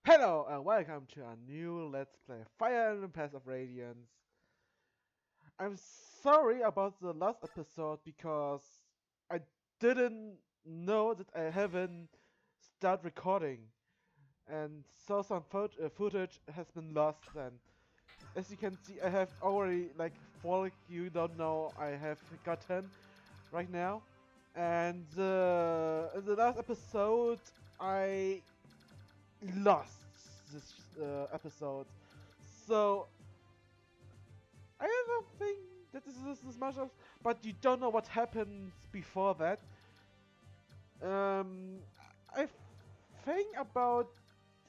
Hello and welcome to a new Let's Play Fire Emblem Path of Radiance. I'm sorry about the last episode because I didn't know that I haven't start recording, and so some footage has been lost. And as you can see, I have already, like, for you don't know, I have gotten right now. And in the last episode I lost this episode. So I don't think that this much of, but you don't know what happens before that. Um, I think about,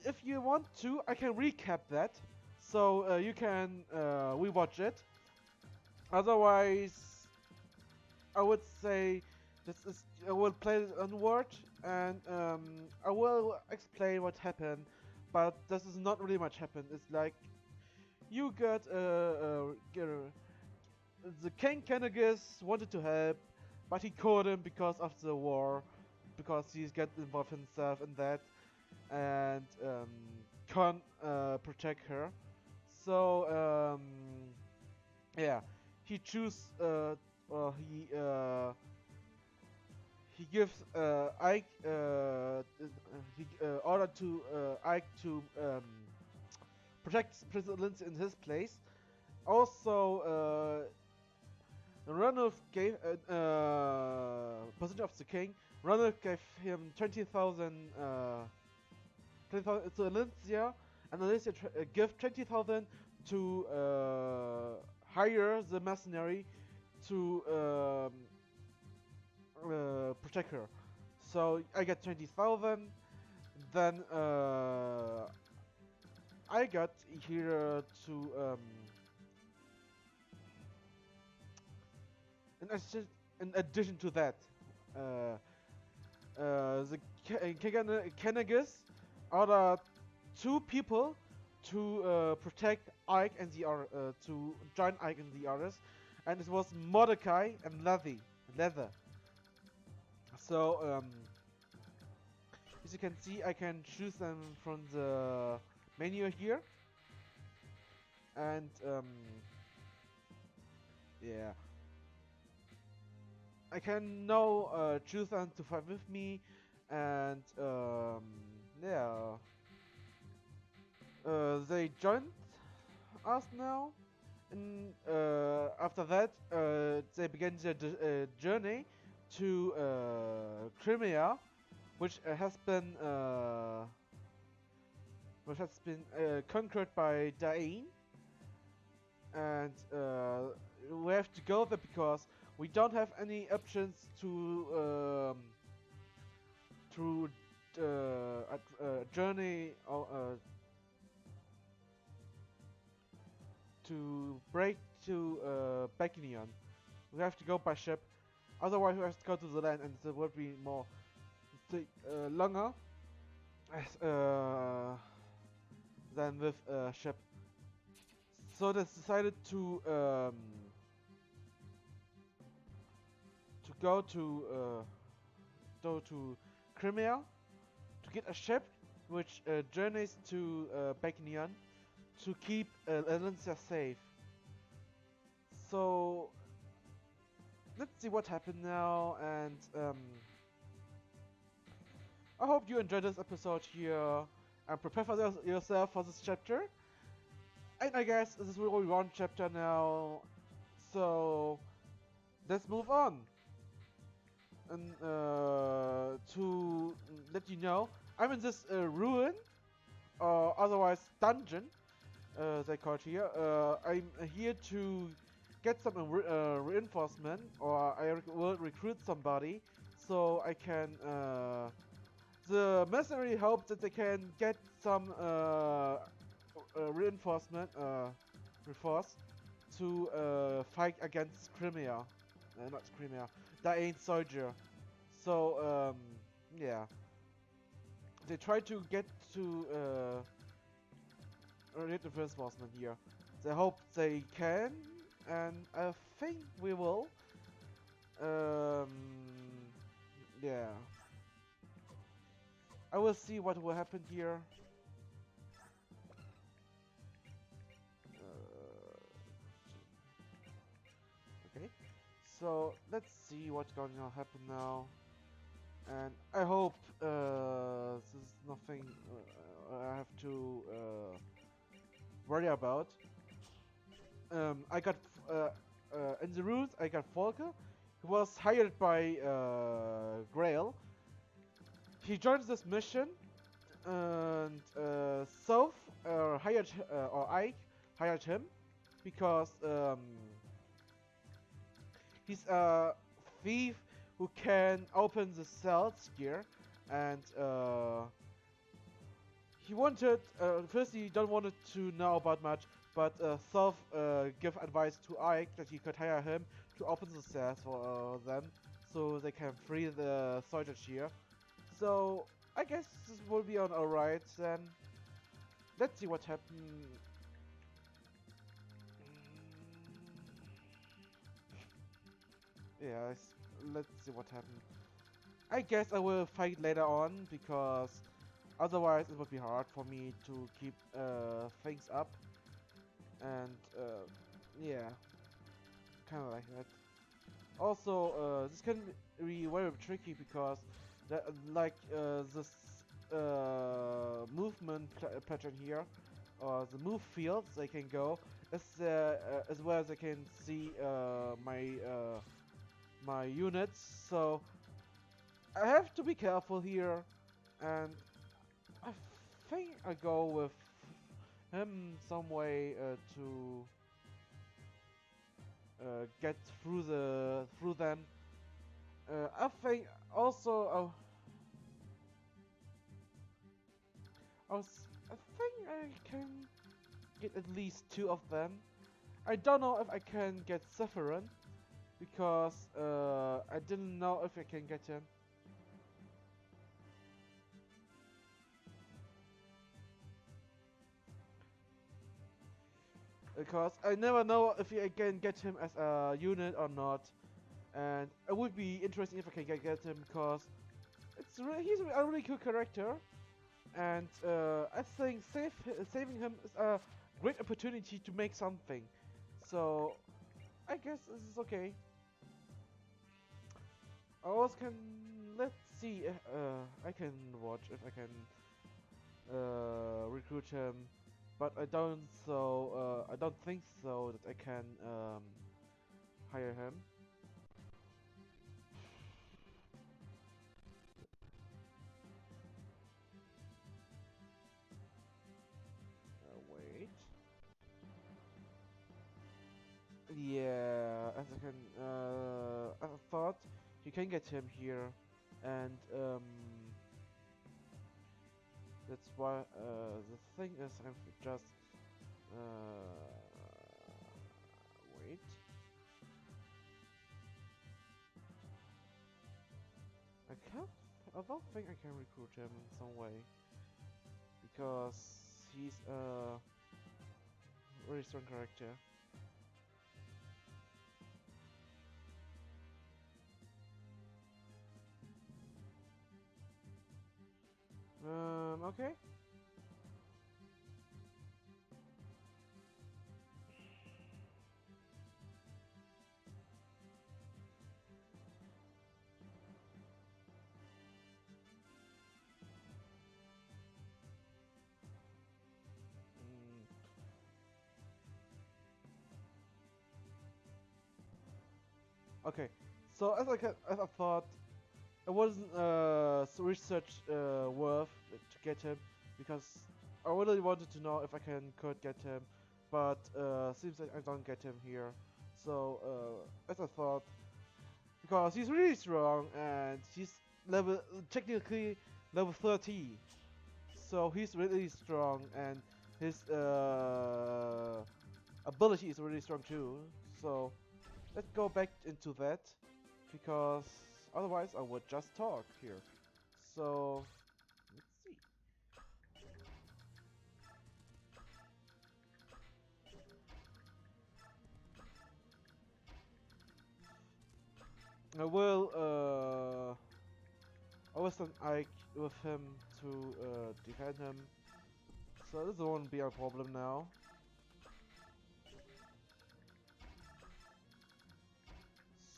if you want to, I can recap that, so you can rewatch it. Otherwise, I would say I will play it onward, and I will explain what happened. But this is not really much happened. It's like you got the King Kennegus wanted to help, but he couldn't because of the war, because he's got involved himself in that, and can't protect her. So yeah, he choose or he gives Ike he ordered to Ike to protect President in his place. Also, Ranulf gave position of the king. Ranulf gave him 20,000 to Alencia, and Alencia give 20,000 to hire the mercenary to protect her. So I get 20,000. Then I got here to in addition to that, uh, the Kennegus ordered two people to protect Ike and to join Ike and the others, and it was Mordecai and Leather. So as you can see, I can choose them from the menu here, and yeah. I can now choose them to fight with me, and yeah, they joined us now. And after that, they began their journey to Crimea, which has been conquered by Dain, and we have to go there because we don't have any options to journey or to break to Bekinion. We have to go by ship. Otherwise, we have to go to the land, and it would be more longer than with ship. So they decided to go to Crimea to get a ship which journeys to Bekinion to keep Alencia safe. So let's see what happened now, and I hope you enjoyed this episode here, and prepare for yourself for this chapter. And I guess this is only one chapter now, so let's move on. And to let you know, I'm in this ruin, or otherwise dungeon, they call it here. I'm here to get some reinforcement, or I will recruit somebody, so I can. The mercenary hope that they can get some reinforcement, reinforce to fight against Crimea. Not Crimea. That ain't soldier. So yeah, they try to get to reinforcement here. They hope they can, and I think we will. Yeah. I will see what will happen here. So let's see what's going to happen now, and I hope this is nothing I have to worry about. I got in the route. I got Volker. He was hired by Greil. He joins this mission, and Soph hired or Ike hired him because he's a thief who can open the cells here, and he wanted first he don't wanted to know about much, but Soph give advice to Ike that he could hire him to open the cells for them, so they can free the soldiers here. So I guess this will be on alright then. Let's see what happens. Yes, let's see what happens. I guess I will fight later on because otherwise it would be hard for me to keep things up. And yeah, kind of like that. Also, this can be very tricky because like this movement pattern here, or the move fields they can go, as well as I can see my units. So I have to be careful here, and I think I go with him some way to get through them. I think also I think I can get at least 2 of them. I don't know if I can get Sephiron because I didn't know if I can get him. Because I never know if I can get him as a unit or not, and it would be interesting if I can get him because he's a really cool character, and I think saving him is a great opportunity to make something. So I guess this is okay. I also can let's see if I can watch if I can recruit him, but I don't think so that I can hire him. Wait. Yeah, as I can, I thought you can get him here, and that's why the thing is I'm just wait. I can't. I don't think I can recruit him in some way because he's a very strong character. Okay. Okay. So as I thought, it wasn't research worth to get him because I really wanted to know if I could get him, but seems like I don't get him here. So as I thought, because he's really strong and he's technically level 30, so he's really strong and his ability is really strong too. So let's go back into that because otherwise I would just talk here. So let's see. I will send Ike with him to defend him. So this won't be a problem now.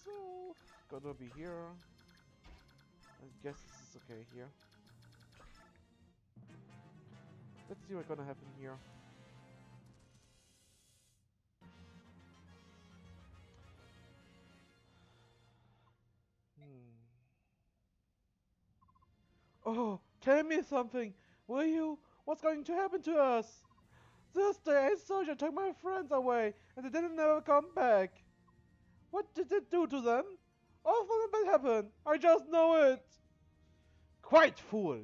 So, gonna be here. I guess this is okay here. Let's see what's gonna happen here. Oh, tell me something, will you? What's going to happen to us? This day, a soldier took my friends away, and they didn't never come back. What did it do to them? Awful bad happened. I just know it. Quiet, fool!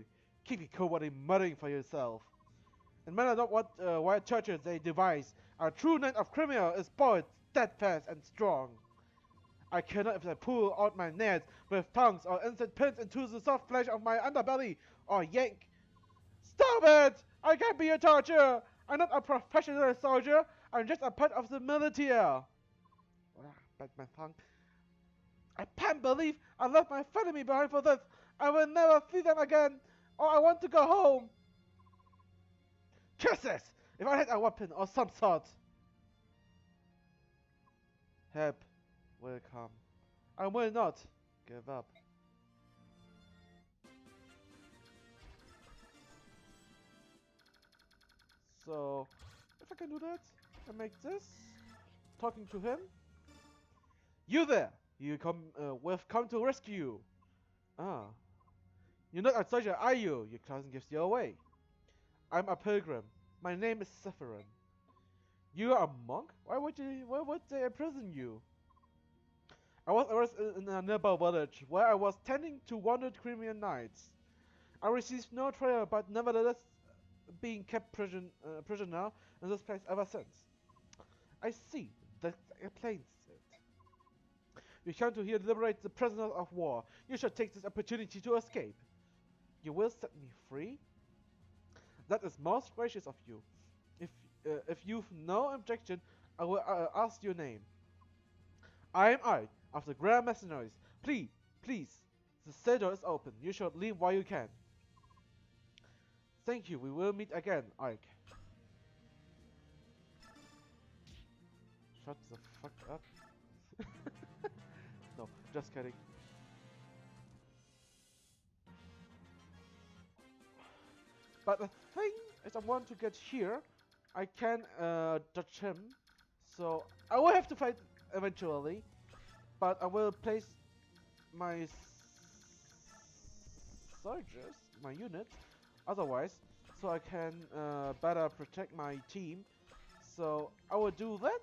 Keep your cowardly muttering for yourself. And matter not what wild churches they devise, our true knight of Crimea is poet, steadfast and strong. I cannot if I pull out my nails with tongues or insert pins into the soft flesh of my underbelly or yank. Stop it! I can't be a torturer! I'm not a professional soldier, I'm just a part of the military. Bite my tongue. I can't believe I left my family behind for this. I will never see them again, or I want to go home. Curses! If I had a weapon or some sort. Help will come. I will not give up. So, if I can do that, I make this. Talking to him. You there! We've come to rescue you. Ah. You're not a soldier, are you? Your cousin gives you away. I'm a pilgrim. My name is Sephiron. You are a monk? Why would they imprison you? I was arrested in a nearby village where I was tending to wounded Crimean knights. I received no trial, but nevertheless being kept prisoner in this place ever since. I see. That explains it. You come to here to liberate the prisoners of war. You should take this opportunity to escape. You will set me free? That is most gracious of you. If you've no objection, I will ask your name. I am Ike of the Greil mercenaries. Please, the cell door is open. You should leave while you can. Thank you. We will meet again, Ike. Shut the fuck up. No, just kidding. But the thing is, I want to get here. I can dodge him, so I will have to fight eventually. But I will place my soldiers, my units, otherwise, so I can better protect my team. So I will do that.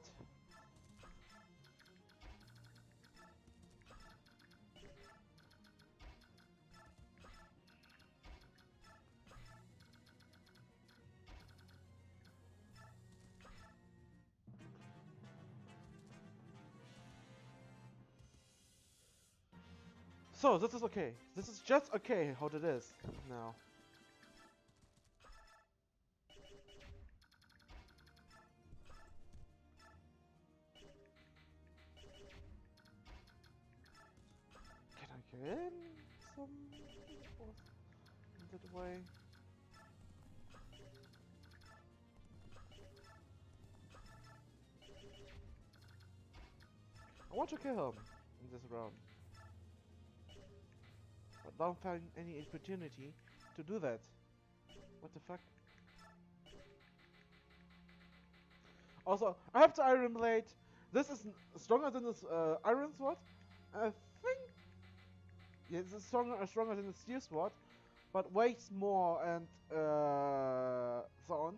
So this is okay. This is just okay how it is now. Can I get in some that way? I want to kill him in this round. But don't find any opportunity to do that. What the fuck? Also, I have the Iron Blade. This is stronger than this Iron Sword. I think... Yeah, it's stronger than the Steel Sword. But weighs more and so on.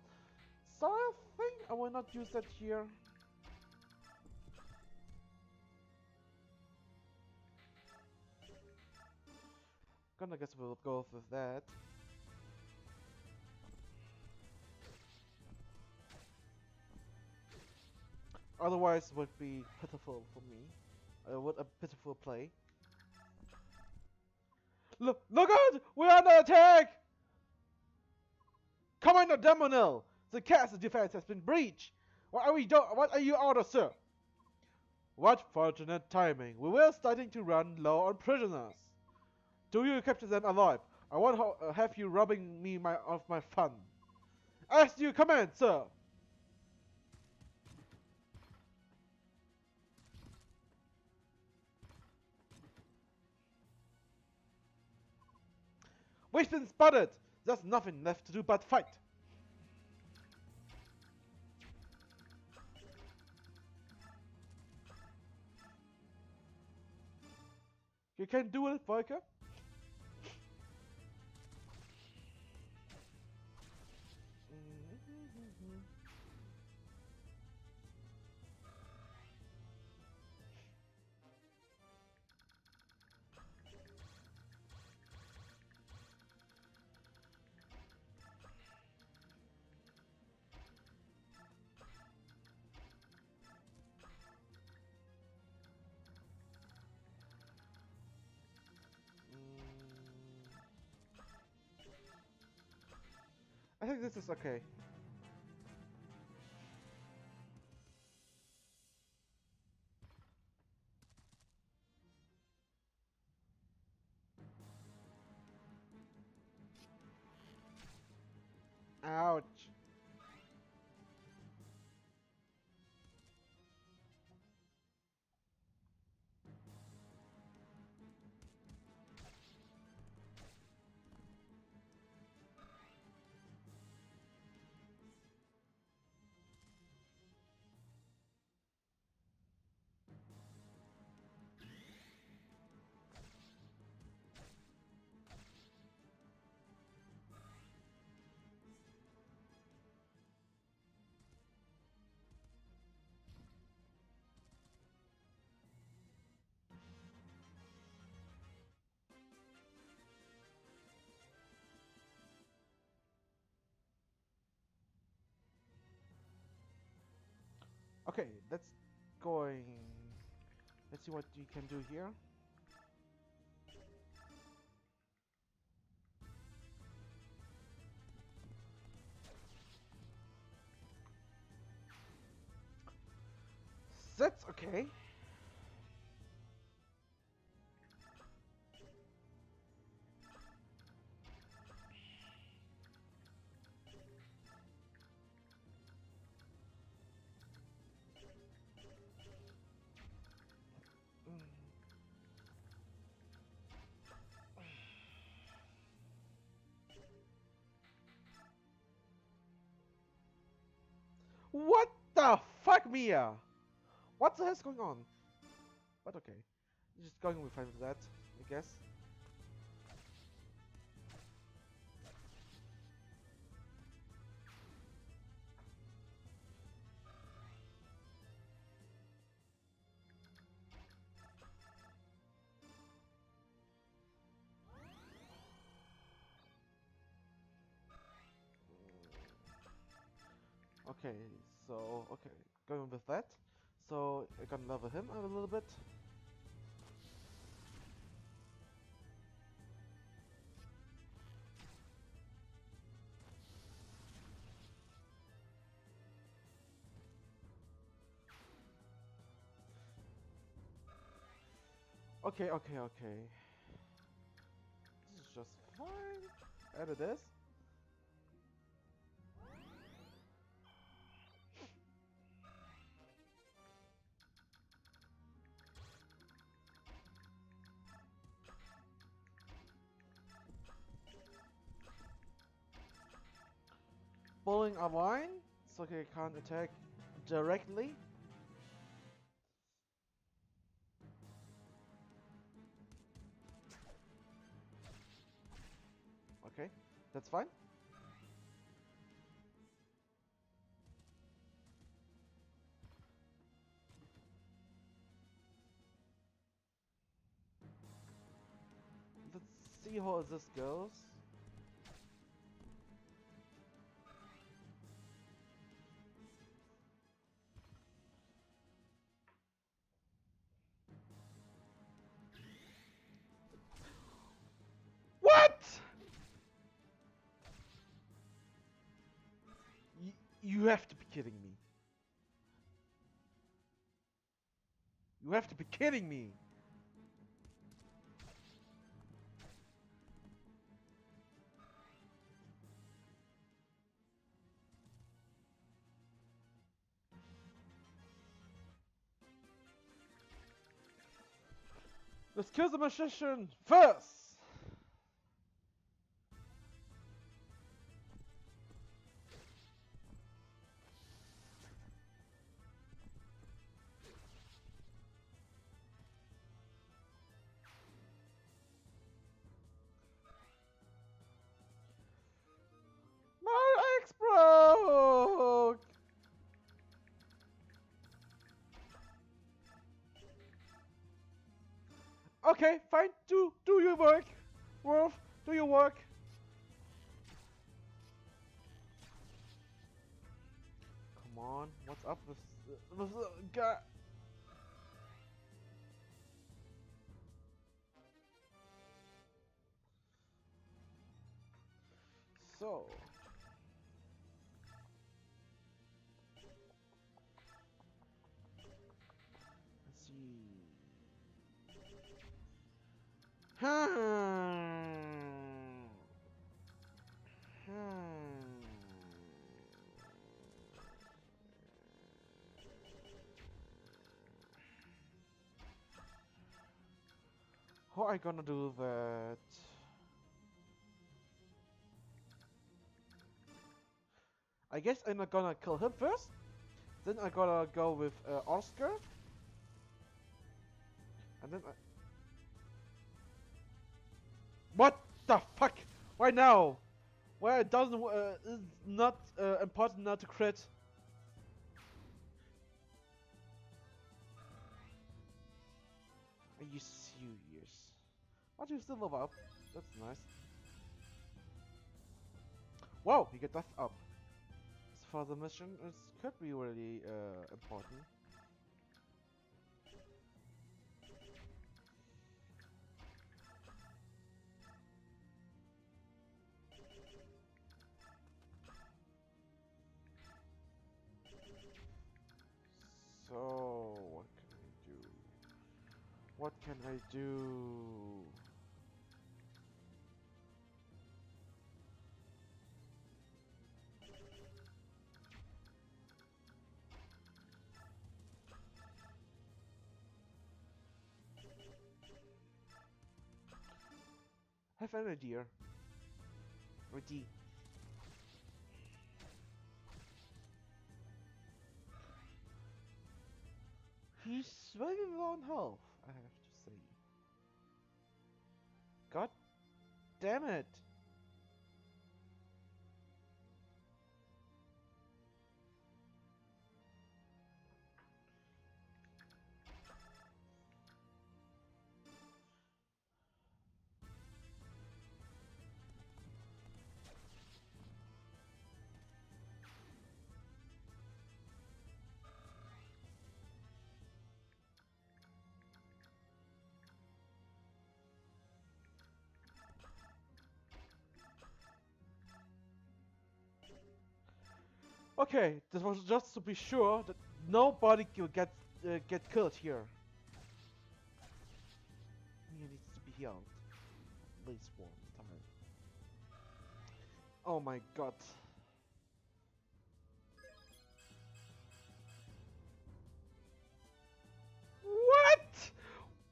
So I think I will not use that here. I guess we'll go with that. Otherwise, it would be pitiful for me. What a pitiful play. Look out! We're under attack! Commander Demonil! The castle defense has been breached! What are you orders, sir? What fortunate timing! We were starting to run low on prisoners. Do you capture them alive? I won't have you robbing me of my fun. As you command, sir! We've been spotted! There's nothing left to do but fight. You can do it, Volker. I think this is okay. Ouch. Okay, let's going. Let's see what you can do here. That's okay. What the fuck, Mia? What the hell's going on? But okay. Just going with fine with that, I guess. Okay, so okay, going with that. So I can level him out a little bit. Okay, okay, okay. This is just fine. And it is. Bowling a line, so he can't attack directly. Okay, that's fine. Let's see how this goes. What? You have to be kidding me. You have to be kidding me. Let's kill the magician first. Okay, fine. Do your work, Wolf. Do your work. Come on, what's up with the guy? So. Let's see. How I gonna do that? I guess I'm not gonna kill him first. Then I gotta go with Oscar. And then I... What the fuck? Why now? Why it doesn't is not important now to crit? Are you serious? But you still level up. That's nice. Wow, you get death up. As for the mission, it could be really important. So, what can I do? What can I do? Have an idea. Ready. He's very low on health, I have to say. God damn it! Okay, this was just to be sure that nobody will get killed here. He needs to be healed. At least one time. Oh my god. What?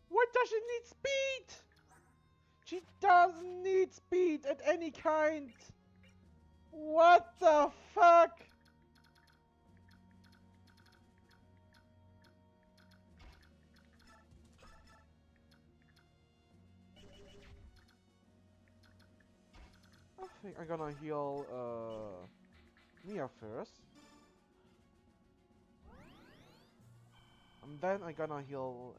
Why does she need speed? She doesn't need speed at any kind. What the fuck? I think I'm gonna heal Mia first. And then I'm gonna heal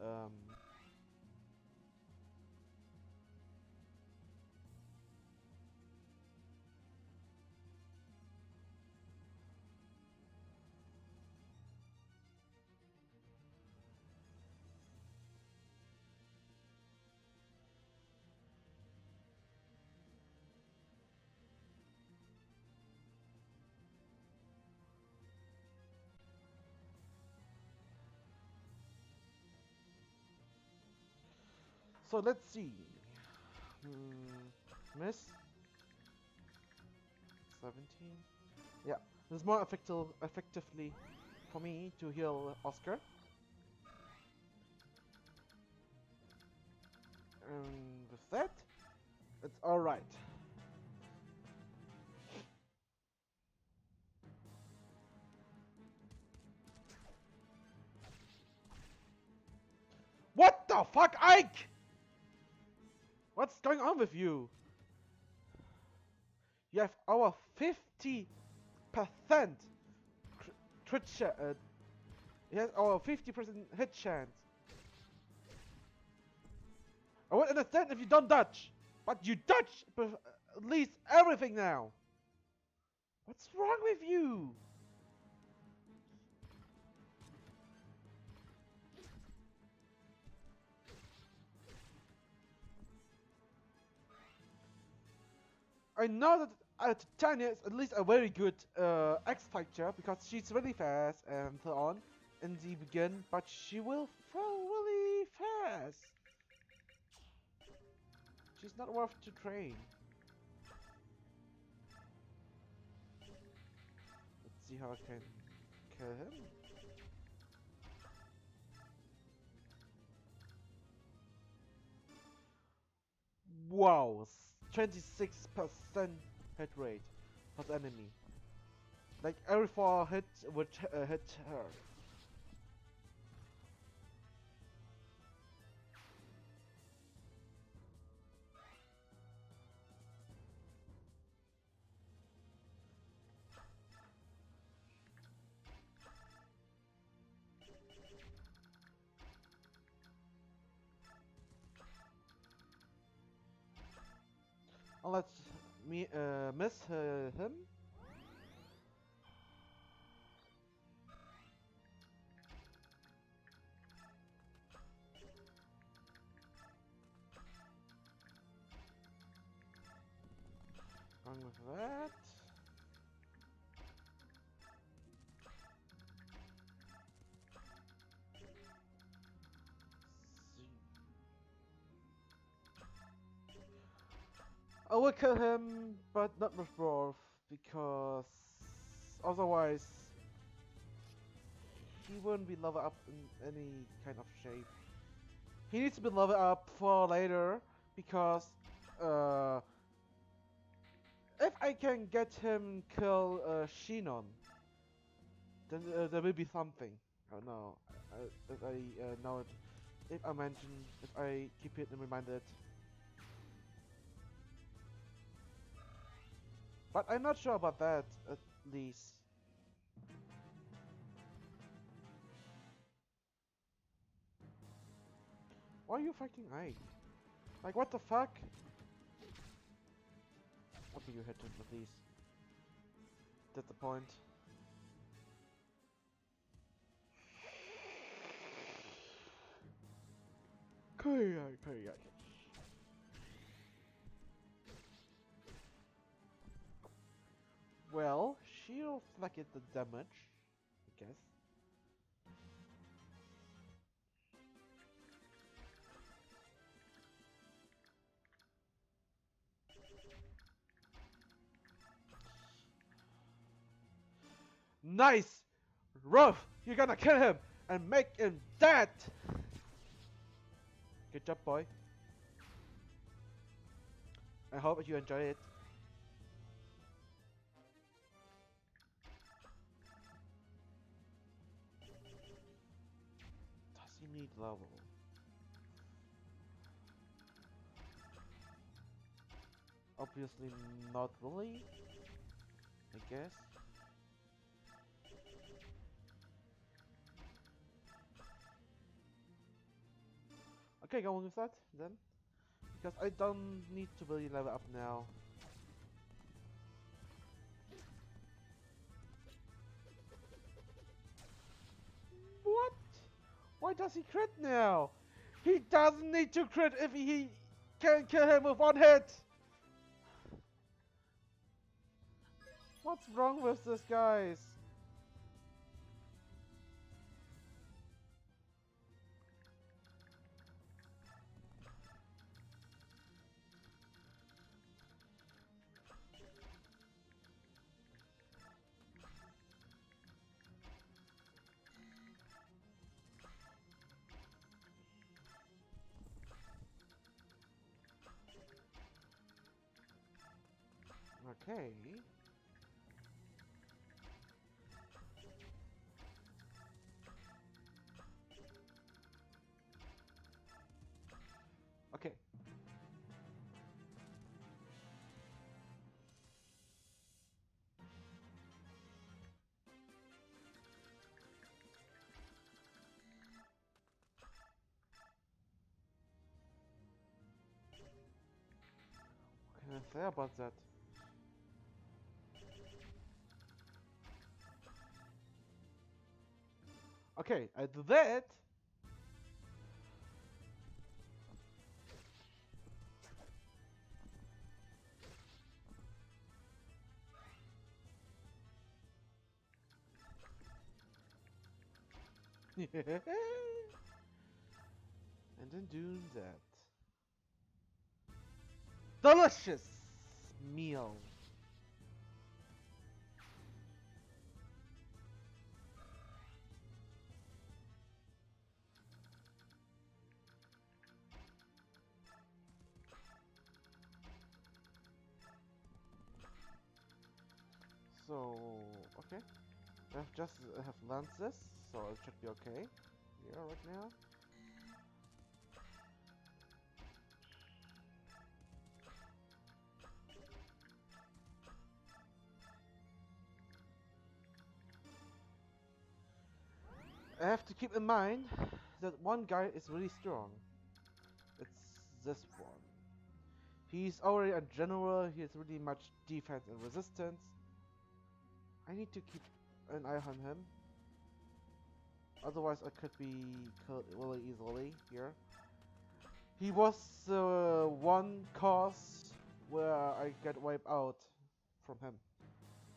so let's see. Miss 17. Yeah, this is more effectively for me to heal Oscar. And with that, it's alright. What the fuck, Ike? What's going on with you? You have over 50% crit chance. You have over 50% hit chance. I would understand if you don't dodge, but you dodge at least everything now. What's wrong with you? I know that Titania is at least a very good X fighter because she's really fast and so on in the begin, but she will fall really fast. She's not worth to train. Let's see how I can kill him. Wow, 26% hit rate for the enemy. Like every 4 hits would hit her. Let's miss him. Going with that. I will kill him, but not with Rolf, because otherwise he wouldn't be leveled up in any kind of shape. He needs to be leveled up for later, because if I can get him kill Shinon, then there will be something. Oh no, if I know it, if I mention, if I keep it and reminded. But I'm not sure about that, at least. Why are you fighting Ike? Like, what the fuck? Okay, you hit him at least. That's the point. Okay. Well, she'll flack it the damage, I guess. Nice! Ruff! You're gonna kill him and make him dead! Good job, boy. I hope you enjoy it. Does he need level? Obviously not really, I guess. Okay, go on with that then. Because I don't need to really level up now. What? Why does he crit now? He doesn't need to crit if he can kill him with one hit! What's wrong with this, guys? Okay. Okay. say about that? Okay, I do that. And then do that. Delicious meal. So, okay. I just have lances, so it should be okay. Yeah, right now. I have to keep in mind that one guy is really strong. It's this one. He's already a general, he has really much defense and resistance. I need to keep an eye on him. Otherwise I could be killed really easily here. He was one cause where I get wiped out from him.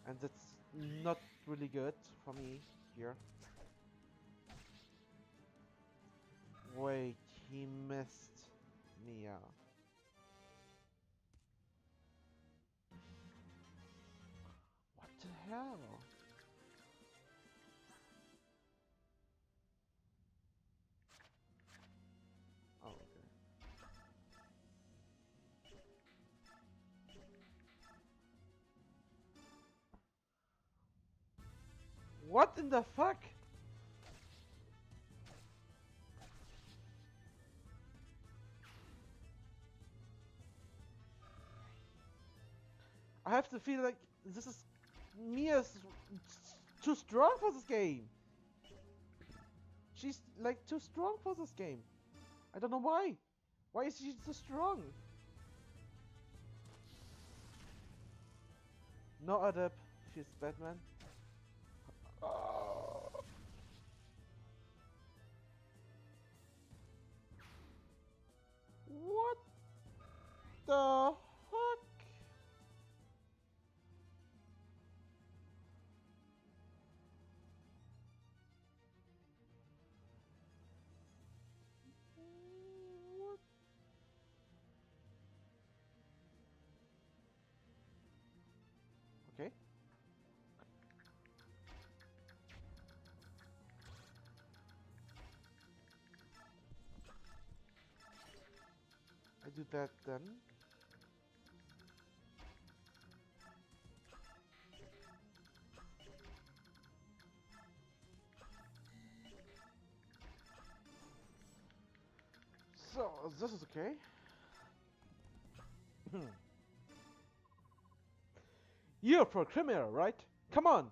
And that's not really good for me here. Wait, he missed me out. What the hell? Oh, okay. What in the fuck? I have to feel like this is Mia's too strong for this game. She's like too strong for this game. I don't know why. Why is she so strong? No Adep, she's Batman. What the fuck? What? Okay. I do that then. So, this is okay. You're a pro criminal, right? Come on!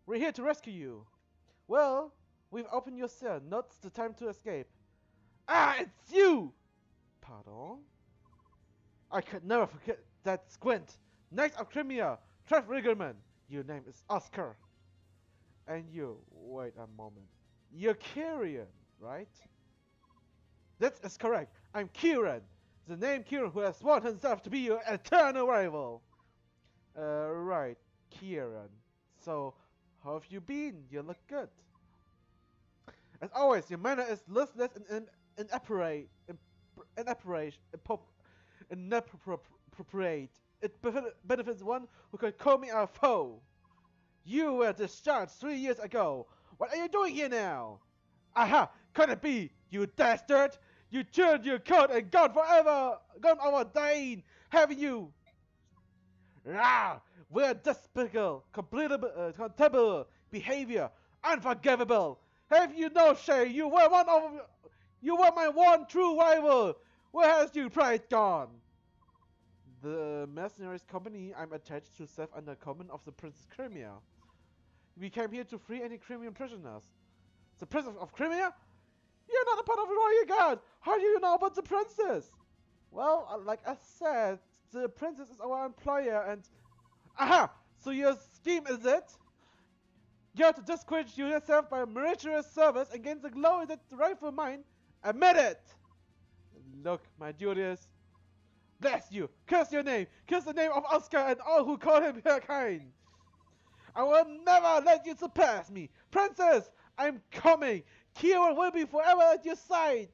We're here to rescue you! Well, we've opened your cell. Now's the time to escape. Ah, it's you! Pardon? I could never forget that squint. Knight of Crimea, Trev Riggerman. Your name is Oscar. And you, wait a moment. You're Kyrian, right? That is correct. I'm Kieran. The name Kieran who has sworn himself to be your eternal rival. Right, Kieran. So, how have you been? You look good. As always, your manner is listless and inappropriate. Inappropriate. It benefits one who can call me a foe. You were discharged 3 years ago. What are you doing here now? Aha! Could it be, you dastard? You turned your coat and gone forever! Gone ordained, haven't you? Ah! We're despicable, contemptible behavior, unforgivable. Have you no shame? You were my one true rival. Where has your pride gone? The mercenaries company I'm attached to serve under command of the Princess Crimea. We came here to free any Crimean prisoners. The Princess of Crimea? You're not a part of the royal guard. How do you know about the princess? Well, like I said, the princess is our employer and... Aha! So your scheme is it? You have to discourage yourself by meritorious service against the glory that rightful mine. Admit it! Look, my duty is... Bless you! Curse your name! Curse the name of Oscar and all who call him her kind! I will never let you surpass me! Princess! I'm coming! Kira will be forever at your side!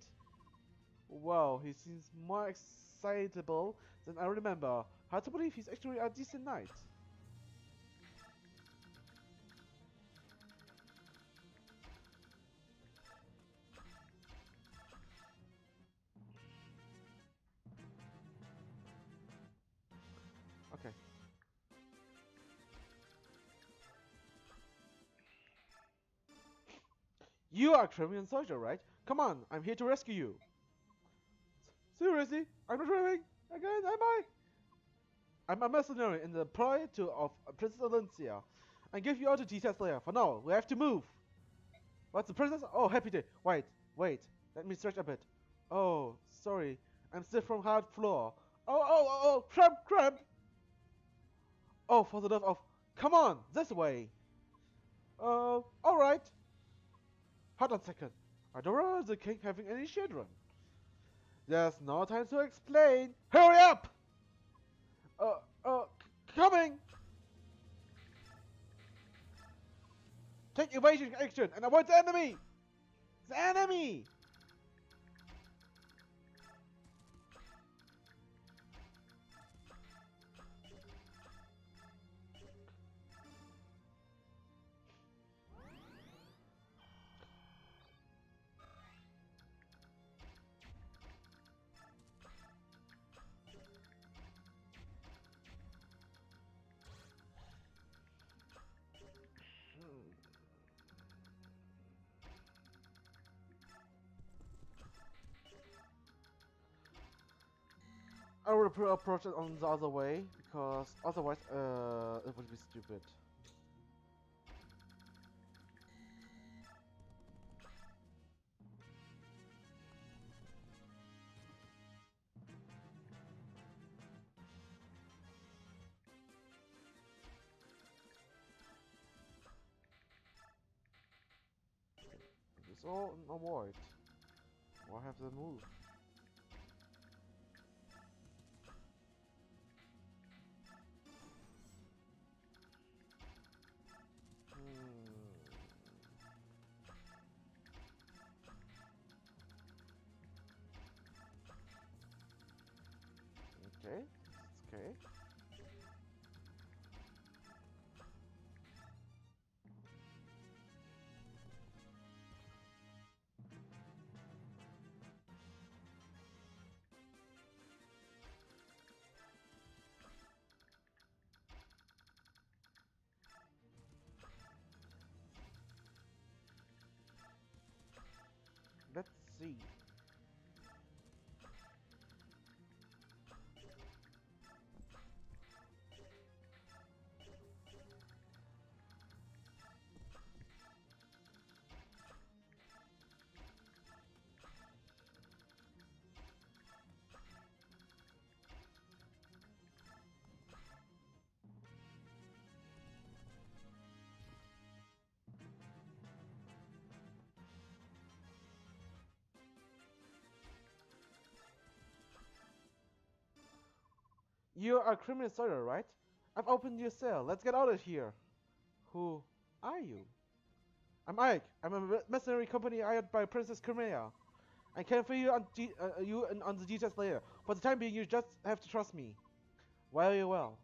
Wow, he seems more excitable than I remember. Hard to believe he's actually a decent knight. Okay. You are a Crimean soldier, right? Come on, I'm here to rescue you. Seriously? I'm not dreaming? Again, am I? I'm a mercenary in the employ of Princess Alencia. I give you all the details later. For now, we have to move. What's the princess? Oh, happy day. Wait. Let me stretch a bit. Oh, sorry. I'm still from hard floor. Oh, cramp. Oh, for the love of... Come on, this way. Alright. Hold on a second. I don't remember the king having any children. There's no time to explain. Hurry up! Coming! Take evasion action and avoid the enemy! The enemy! I will approach it on the other way, because otherwise, it would be stupid. It's all an avoid. Why have they moved? Okay, it's okay. Let's see. You're a criminal soldier, right? I've opened your cell. Let's get out of here. Who are you? I'm Ike. I'm a mercenary company hired by Princess Crimea. I can fill you on the details later. For the time being, you just have to trust me. Very well.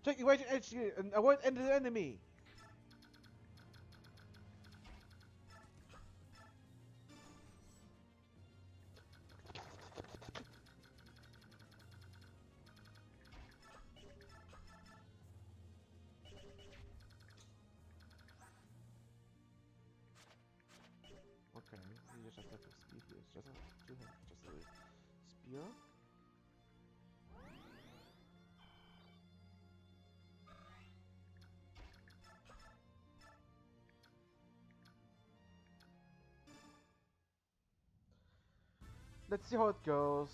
Take evasion HQ and avoid the enemy. Okay, you just have to speed here. Just a spear. Let's see how it goes.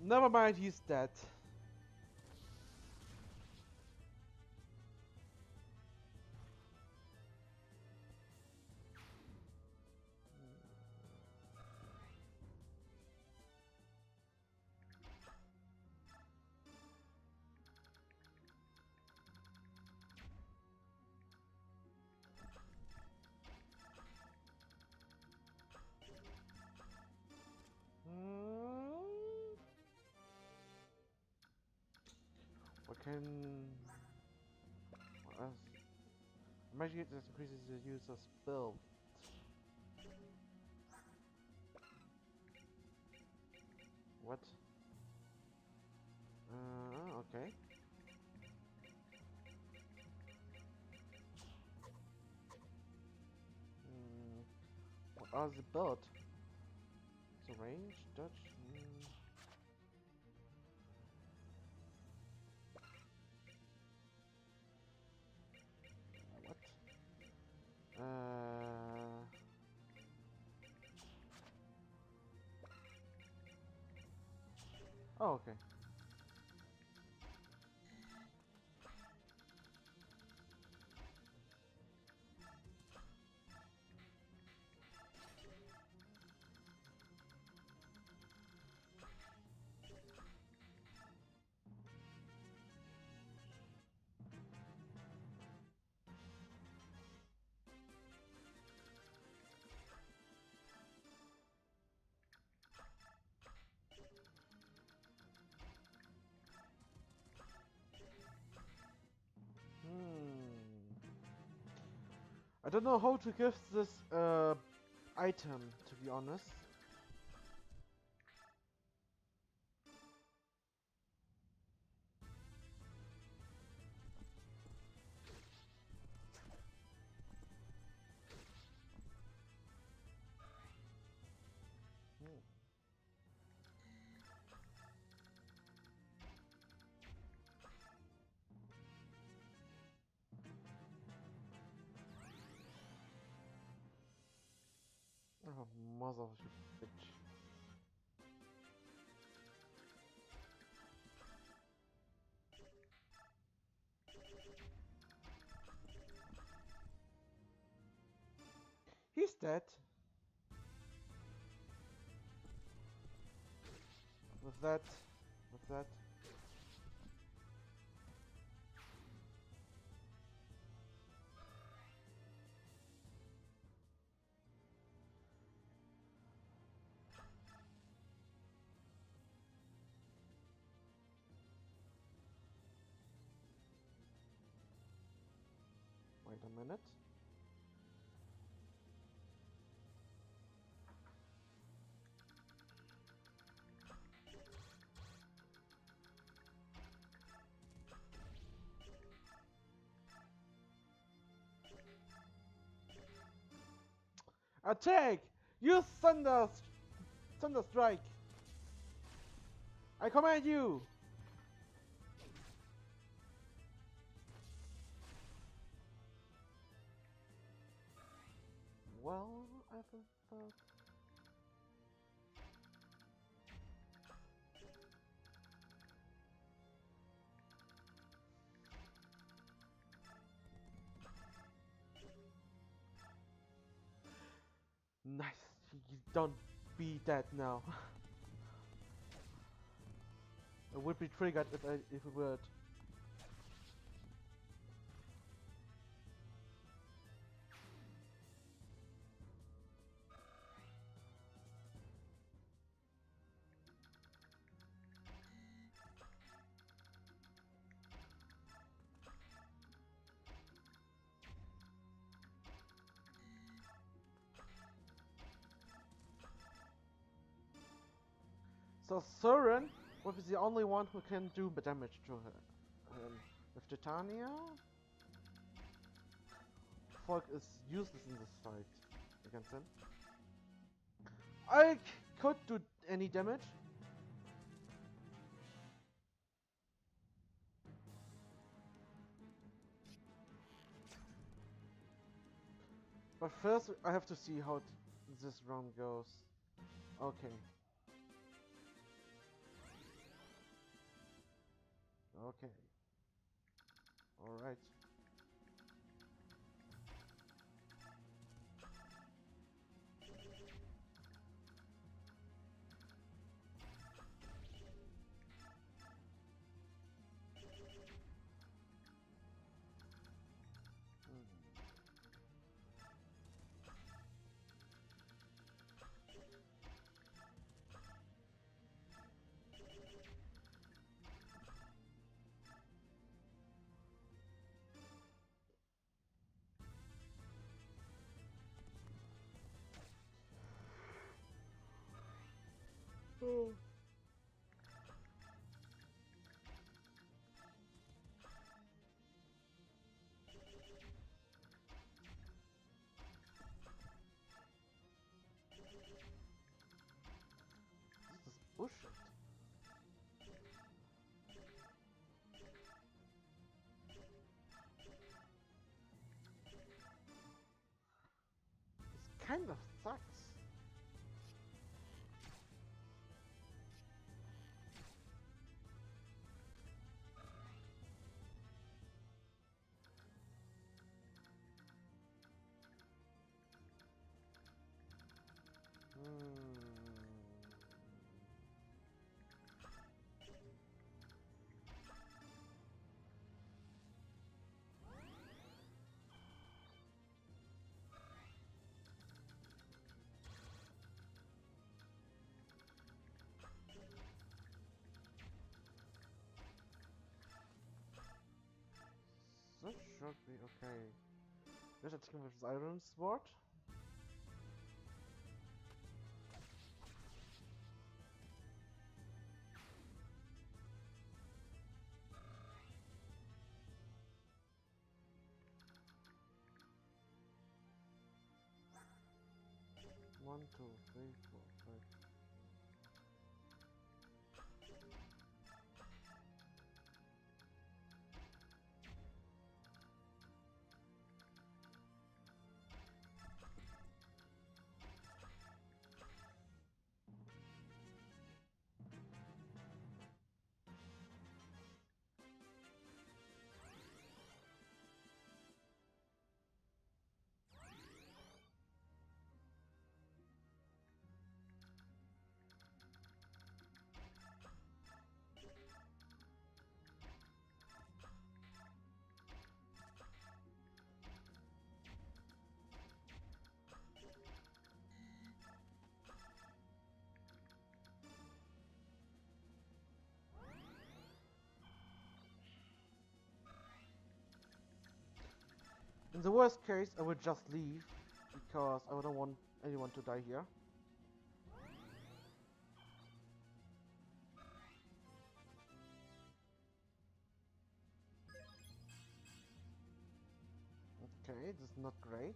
Never mind, he's dead. What can... What else? Magic hit that increases the user's build. What? Okay. What are the build? The range, dodge. What? Oh, okay. I don't know how to give this item, to be honest. Oh, mother of a bitch. He's dead. With that. Wait a minute. Attack! Use thunder strike! I command you! Well, I thought... Nice! You don't be dead now. It would be triggered if it would. So Surin will be the only one who can do damage to her. With Titania, Folk is useless in this fight against him. I could do any damage. But first I have to see how this round goes. Okay. Okay. Alright. Oh. This is bullshit. This kind of sucks. This should be okay. Let's attack him with his iron sword. One, two, three, four, five. In the worst case, I would just leave, because I don't want anyone to die here. Okay, this is not great.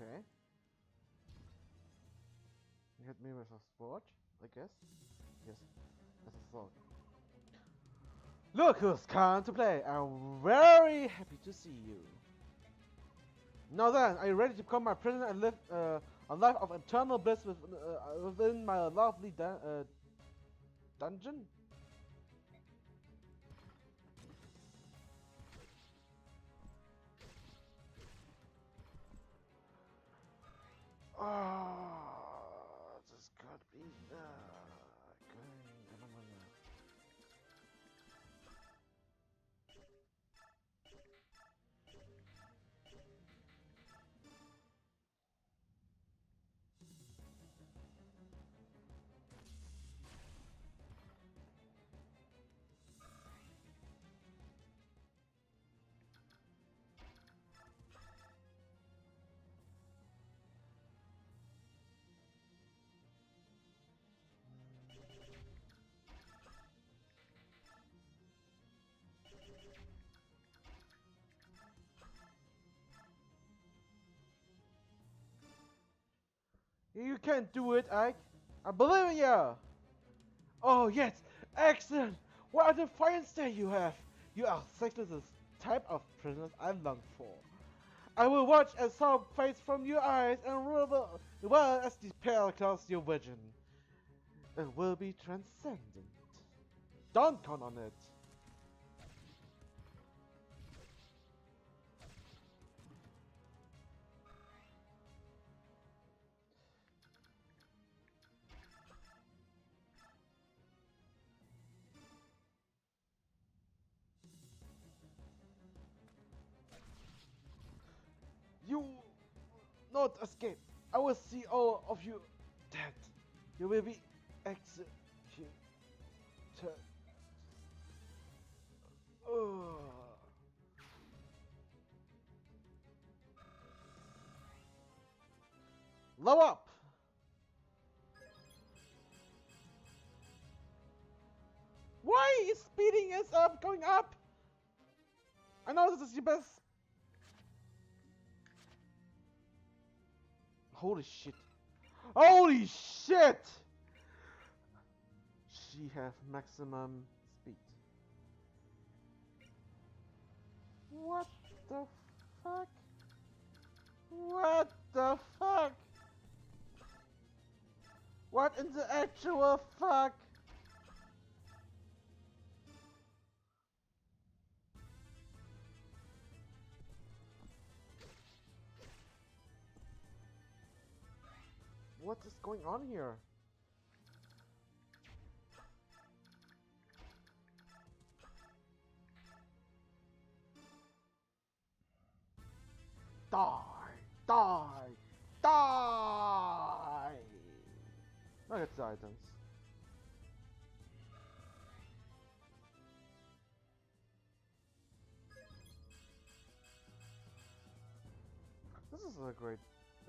Okay. You hit me with a sword, I guess. Yes, as a sword. Look who's come to play! I'm very happy to see you. Now then, are you ready to become my prisoner and live a life of eternal bliss within my lovely dungeon? Oh, this could be good. You can't do it, Ike. I believe in you. Oh yes, excellent. What a defiant stare you have. You are exactly the type of prisoner I long for. I will watch as sorrow fades from your eyes and rule well as despair clouds your vision. It will be transcendent. Don't count on it. You not escape. I will see all of you dead. You will be executed. Ugh. Low up. Why is speeding is up going up? I know this is your best. Holy shit. Holy shit! She have maximum speed. What the fuck? What the fuck? What in the actual fuck? What is going on here? Die! Die! Die! Now get the items. This is a great.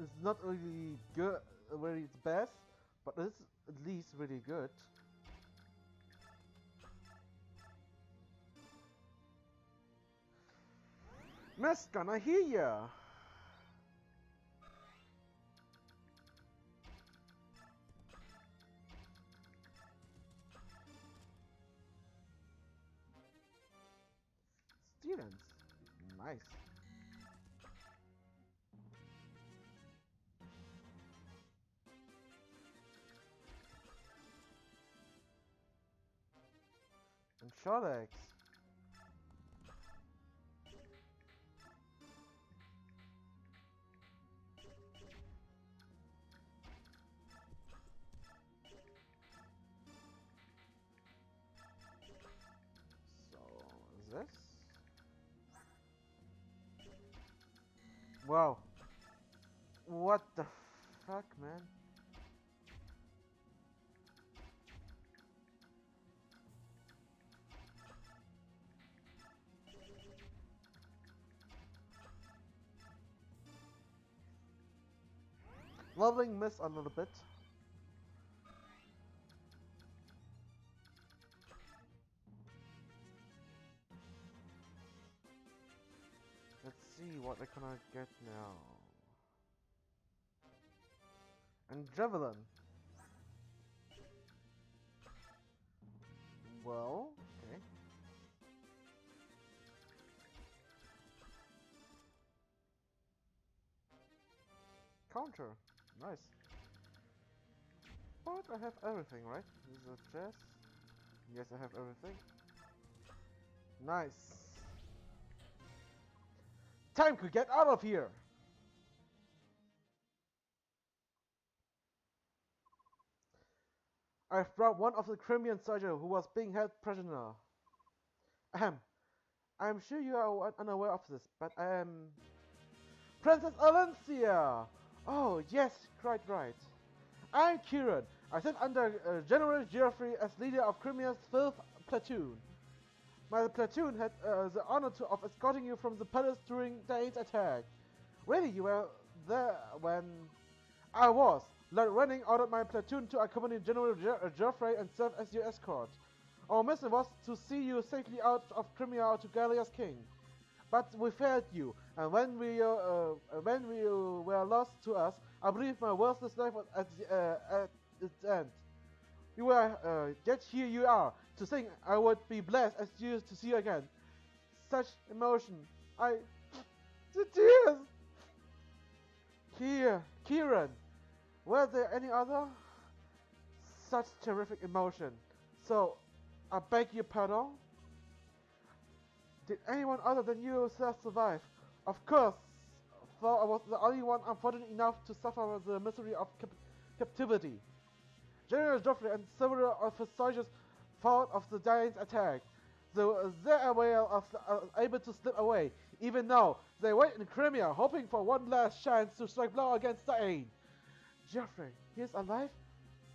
It's not really good, really its best, but it's at least really good. Miss, can I hear ya? Students, nice. And short eggs. So this. Wow. What the fuck, man? Leveling miss a little bit. Let's see what I can get now. And Javelin. Well, okay. Counter. Nice. But I have everything, right? This is a chest. Yes, I have everything. Nice. Time to get out of here! I've brought one of the Crimean soldiers who was being held prisoner. Ahem. I'm sure you are unaware of this, but I am... Princess Alencia! Oh, yes, quite right. I'm Kieran. I sit under General Geoffrey as leader of Crimea's 5th platoon. My platoon had the honor of escorting you from the palace during Dane's attack. Really, you were there when... I was. Lord Renning ordered my platoon to accompany General Geoffrey and serve as your escort. Our mission was to see you safely out of Crimea to Gallia's king. But we failed you, and when you were lost to us, I believe my worthless life was at its end. You were, yet here you are, to think I would be blessed as you to see you again. Such emotion, the tears! Here, Kieran, were there any other? Such terrific emotion. So, I beg your pardon? Did anyone other than you survive? Of course, for I was the only one unfortunate enough to suffer the misery of captivity. General Joffrey and several of his soldiers fought off the Giants' attack. They were able to slip away, even though they wait in Crimea, hoping for one last chance to strike blow against the Ain. Joffrey, he is alive?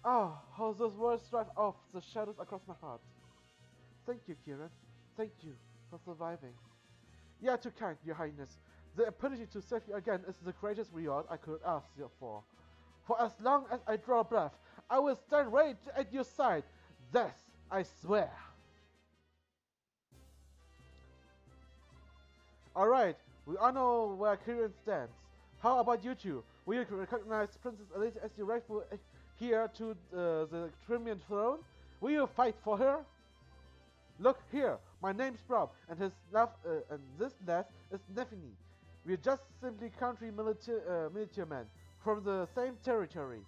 Ah, how those words drive off the shadows across my heart. Thank you, Kieran. Thank you for surviving. You are too kind, Your Highness. The ability to save you again is the greatest reward I could ask you for. For as long as I draw breath, I will stand right at your side. This I swear. Alright, we all know where Kieran stands. How about you two? Will you recognize Princess Elise as your rightful heir to the Crimean throne? Will you fight for her? Look here, my name's Rob, and this last is Neffany. We're just simply country military men from the same territory.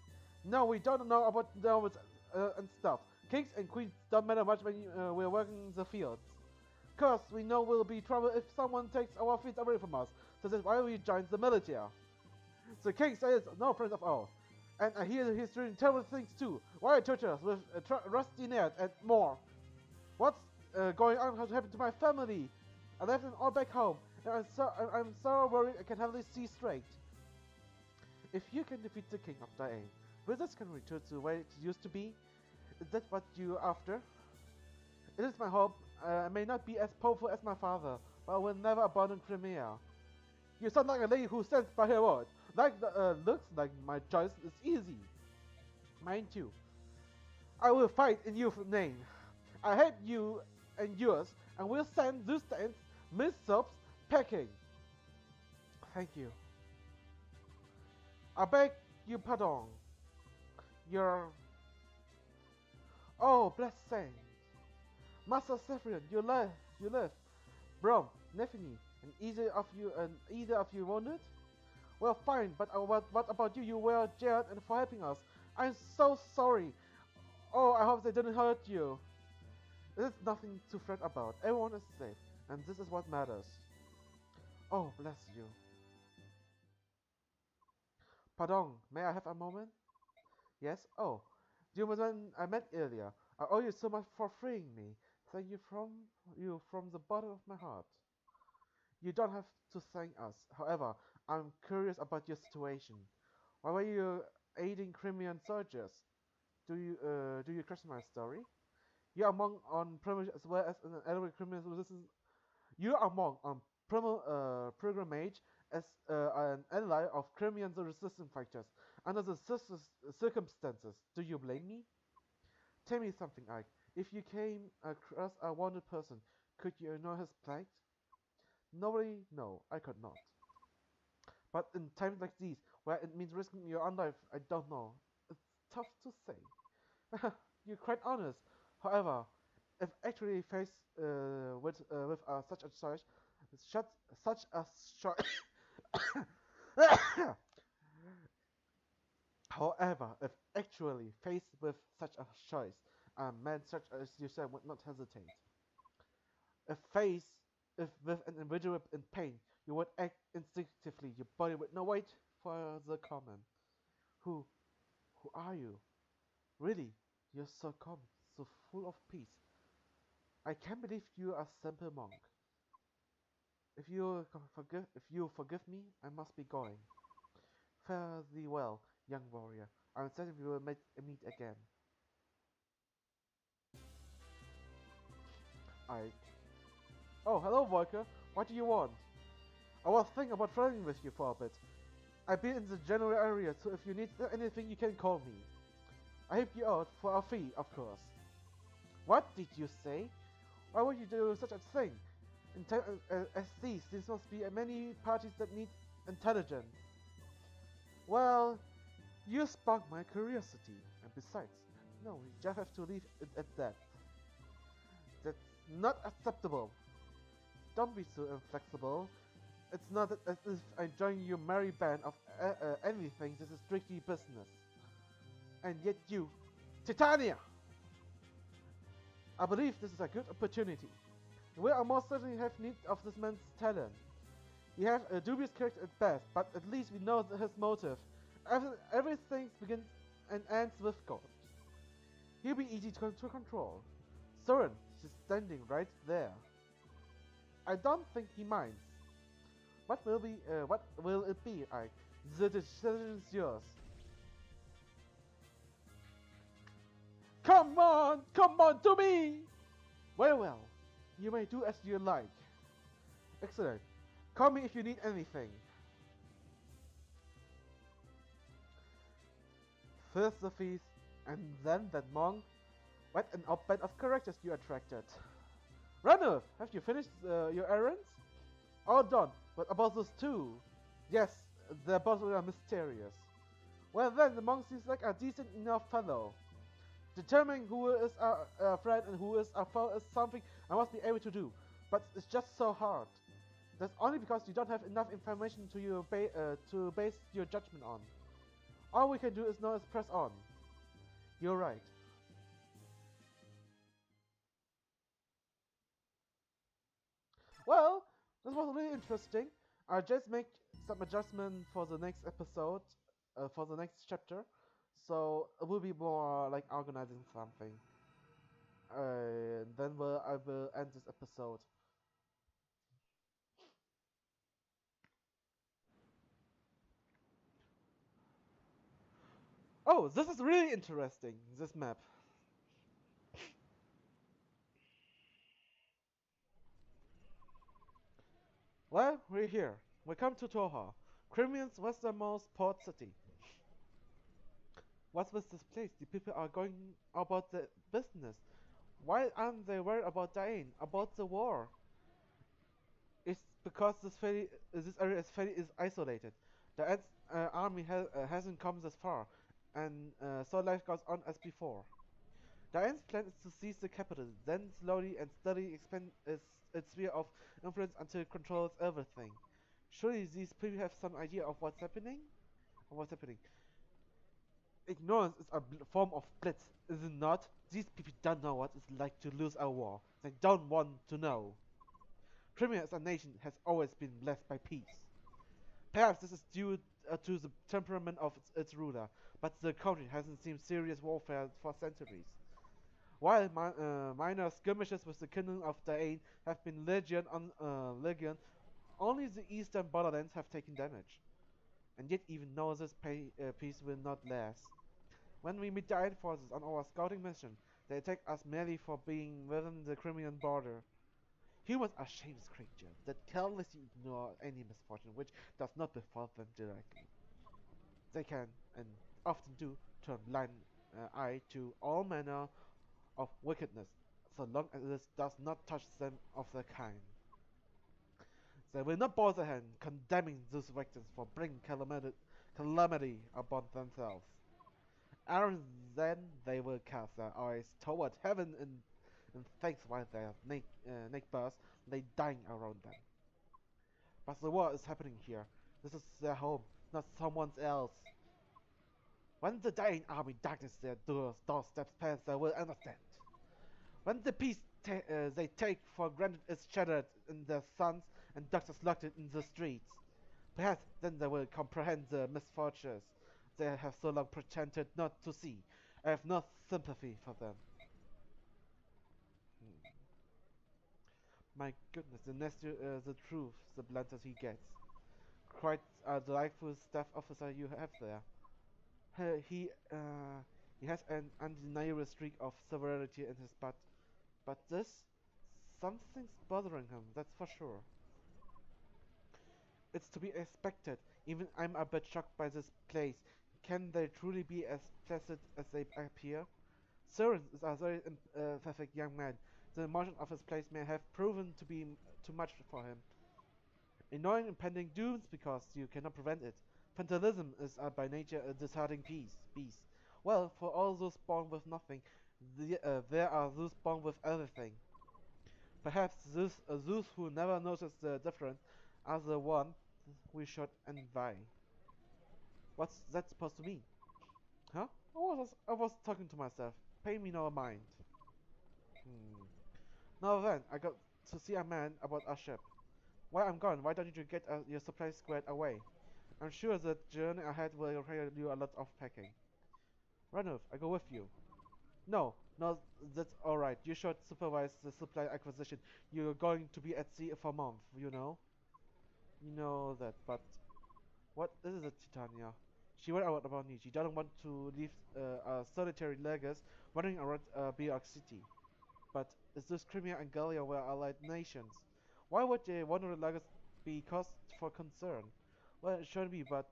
No, we don't know about nobles and stuff. Kings and queens don't matter much when we're working the fields. Cause we know we'll be trouble if someone takes our fields away from us. So that's why we joined the military. The king says no prince of all. And I hear he's doing terrible things too. Why torture us with rusty nails and more? What's going on? What happened to my family? I left them all back home, and I'm so worried I can hardly see straight. If you can defeat the king of Dain, wizards can return to the way it used to be. Is that what you're after? It is my hope. I may not be as powerful as my father, but I will never abandon Crimea. You sound like a lady who stands by her word. Looks like my choice is easy. Mine too. I will fight in your name. I hate you and yours, and will send those tents, missiles, packing. Thank you. I beg your pardon. Your... Oh, blessed saint. Master Sephrian, you live. Brom, Neffany, and either of you wounded? Well, fine, but what about you? You were jailed and for helping us. I'm so sorry. Oh, I hope they didn't hurt you. There's nothing to fret about. Everyone is safe, and this is what matters. Oh, bless you. Pardon, may I have a moment? Yes? Oh, you were the one I met earlier. I owe you so much for freeing me. Thank you from the bottom of my heart. You don't have to thank us. However, I'm curious about your situation. Why were you aiding Crimean soldiers? Do you question my story? You are monk on pilgrimage as well as an elderly Crimean resistance. You are monk on pilgrimage as an ally of Crimean resistance fighters. Under the circumstances, do you blame me? Tell me something, Ike. If you came across a wounded person, could you know his plight? No, I could not. But in times like these, where it means risking your own life, I don't know. It's tough to say. You're quite honest. However, if actually faced with such a choice, such a choice. However, if actually faced with such a choice, a man such as yourself would not hesitate. If faced with an individual in pain, you would act instinctively. Your body would not wait for the command. Who are you? Really, you're so calm, so full of peace. I can't believe you are a simple monk. If you forgive me, I must be going. Fare thee well, young warrior. I'm certain we will meet again. Oh, hello, Volker. What do you want? I was thinking about traveling with you for a bit. I've been in the general area, so if you need anything, you can call me. I help you out for a fee, of course. What did you say? Why would you do such a thing? As these, there must be many parties that need intelligence. Well, you sparked my curiosity, and besides, no, we just have to leave it at that. That's not acceptable. Don't be so inflexible. It's not as if I join your merry band of anything. This is strictly business. And yet you, Titania! I believe this is a good opportunity. We almost certainly have need of this man's talent. He has a dubious character at best, but at least we know his motive. Everything begins and ends with God. He'll be easy to control. Soren is standing right there. I don't think he minds. What will it be, Ike? The decision is yours. Come on to me! Well, you may do as you like. Excellent. Call me if you need anything. First the feast, and then that monk. What an outband of characters you attracted. Ranulf, have you finished your errands? All done, but about those two? Yes, they're both mysterious. Well then, the monk seems like a decent enough fellow. Determining who is our friend and who is our foe is something I must be able to do, but it's just so hard. That's only because you don't have enough information to base your judgment on. All we can do is now is press on. You're right. Well, this was really interesting. I'll just make some adjustment for the next episode, for the next chapter. So it will be more like organizing something. Then I will end this episode. Oh, this is really interesting, this map. Well, we're here. We come to Toha, Crimean's westernmost port city. What's with this place? The people are going about the business. Why aren't they worried about Dain, about the war? It's because this area is isolated. The Ants army hasn't come this far, and so life goes on as before. The Ants plan is to seize the capital, then slowly and steadily expand its sphere of influence until it controls everything. Surely these people have some idea of what's happening? Ignorance is a form of blitz, is it not? These people don't know what it's like to lose a war. They don't want to know. Crimea as a nation has always been blessed by peace. Perhaps this is due to the temperament of its ruler, but the country hasn't seen serious warfare for centuries. While minor skirmishes with the Kingdom of Dain have been legion on legion, only the eastern borderlands have taken damage. And yet even though this peace will not last. When we meet Dain forces on our scouting mission, they attack us merely for being within the Crimean border. Humans are shameless creatures that carelessly ignore any misfortune which does not befall them directly. They can, and often do, turn blind eye to all manner of wickedness, so long as it does not touch them of their kind. They will not bother hand condemning those victims for bringing calamity upon themselves. And then they will cast their eyes toward heaven in thanks while their neighbors lay dying around them. But the war is happening here. This is their home, not someone else. When the dying army darkness their doorsteps past, they will understand. When the peace they take for granted is shattered in their sons and daughters locked in the streets, perhaps then they will comprehend the misfortunes they have so long pretended not to see. I have no sympathy for them. Hmm. My goodness, the truth, the blunter he gets. Quite a delightful staff officer you have there. Uh, he, uh, he has an undeniable streak of severity in his butt. But this, something's bothering him, that's for sure. It's to be expected. Even I'm a bit shocked by this place. Can they truly be as placid as they appear? Soren is a very perfect young man. The emotion of his place may have proven to be too much for him. Ignoring impending dooms because you cannot prevent it. Fatalism is by nature a disheartening beast. Well, for all those born with nothing, there are those born with everything. Perhaps those who never notice the difference are the ones we should envy. What's that supposed to mean? Huh? I was talking to myself. Pay me no mind. Now then, I got to see a man about our ship. While I'm gone, why don't you get your supplies squared away? I'm sure the journey ahead will require you a lot of packing. Ranulf, I go with you. No, that's alright. You should supervise the supply acquisition. You're going to be at sea for a month, you know? You know that, but what is it, Titania? She worried about me. She doesn't want to leave a solitary Legas wandering around Biox City. But is this Crimea and Gallia were allied nations? Why would the wandering Legas be cause for concern? Well, it should be, but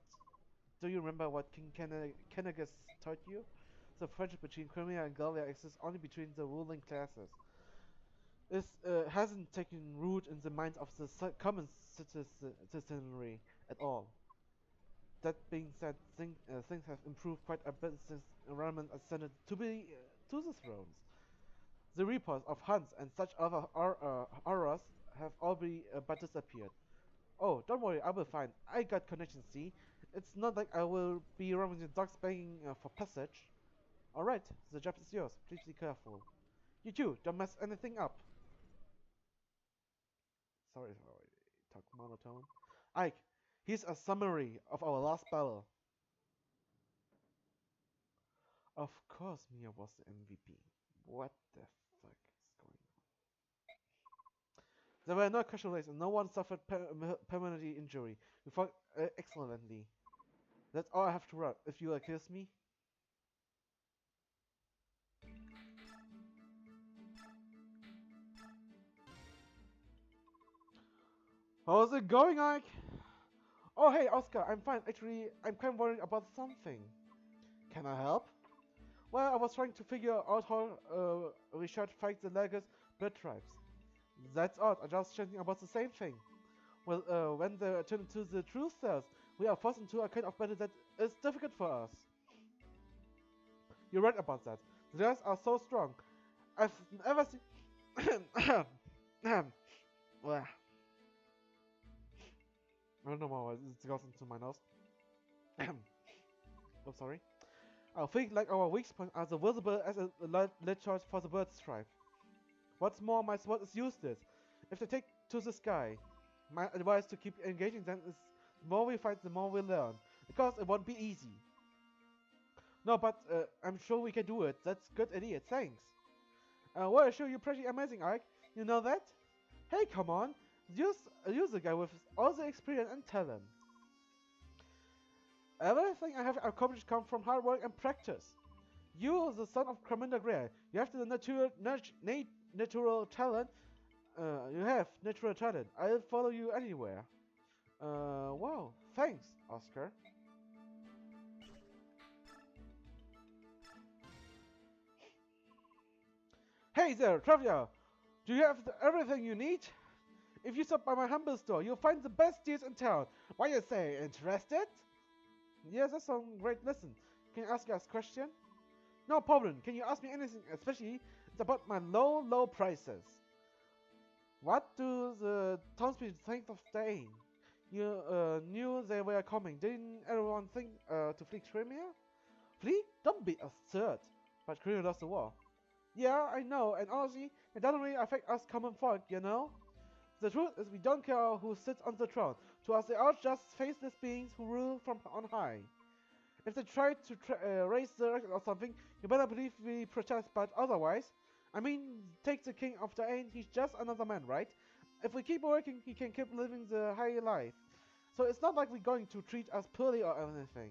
do you remember what King Kennegus taught you? The friendship between Crimea and Gallia exists only between the ruling classes. It hasn't taken root in the minds of the common citizenry at all. That being said, things have improved quite a bit since Roman ascended to the thrones. The reports of hunts and such other horrors have all but disappeared. Oh, don't worry, I will find. I got connections, see? It's not like I will be roaming the docks begging for passage. Alright, the job is yours. Please be careful. You too, don't mess anything up. Sorry if I talk monotone. Ike, here's a summary of our last battle. Of course Mia was the MVP. What the fuck is going on? There were no casualties and no one suffered permanent injury. We fought excellently. That's all I have to write. If you accuse me. How's it going, Ike? Oh, hey, Oscar, I'm fine. Actually, I'm kind of worried about something. Can I help? Well, I was trying to figure out how we should fight the Legas blood tribes. That's odd. I'm just chatting about the same thing. Well, when they turn into the truth cells, we are forced into a kind of battle that is difficult for us. You're right about that. The Legas are so strong. I've never seen. Well, I don't know why it goes into my nose. Oh, sorry. I think like our weak points are as visible as a lead choice for the bird stripe. What's more, my sword is useless. If they take to the sky, my advice to keep engaging them is the more we fight, the more we learn. Because it won't be easy. No, but I'm sure we can do it. That's good idea, thanks. Well, sure, you're pretty amazing, Ike. You know that? Hey, come on. Use the guy with all the experience and talent. Everything I have accomplished comes from hard work and practice. You are the son of Commander Greil. You have the natural talent. You have natural talent. I'll follow you anywhere. Wow. Thanks, Oscar. Hey there, Traveler. Do you have everything you need? If you stop by my humble store, you'll find the best deals in town. What do you say? Interested? Yes, that sounds great. Listen, can I ask you a question? No problem. Can you ask me anything? Especially, it's about my low prices. What do the townspeople think of staying? You knew they were coming. Didn't everyone think to flee Crimea? Flee? Don't be absurd. But Crimea lost the war. Yeah, I know. And honestly, it doesn't really affect us common folk, you know? The truth is we don't care who sits on the throne. To us they are just faceless beings who rule from on high. If they try to raise the record or something, you better believe we protest, but otherwise, I mean, take the king of the Ain, he's just another man, right? If we keep working, he can keep living the high life. So it's not like we're going to treat us poorly or anything.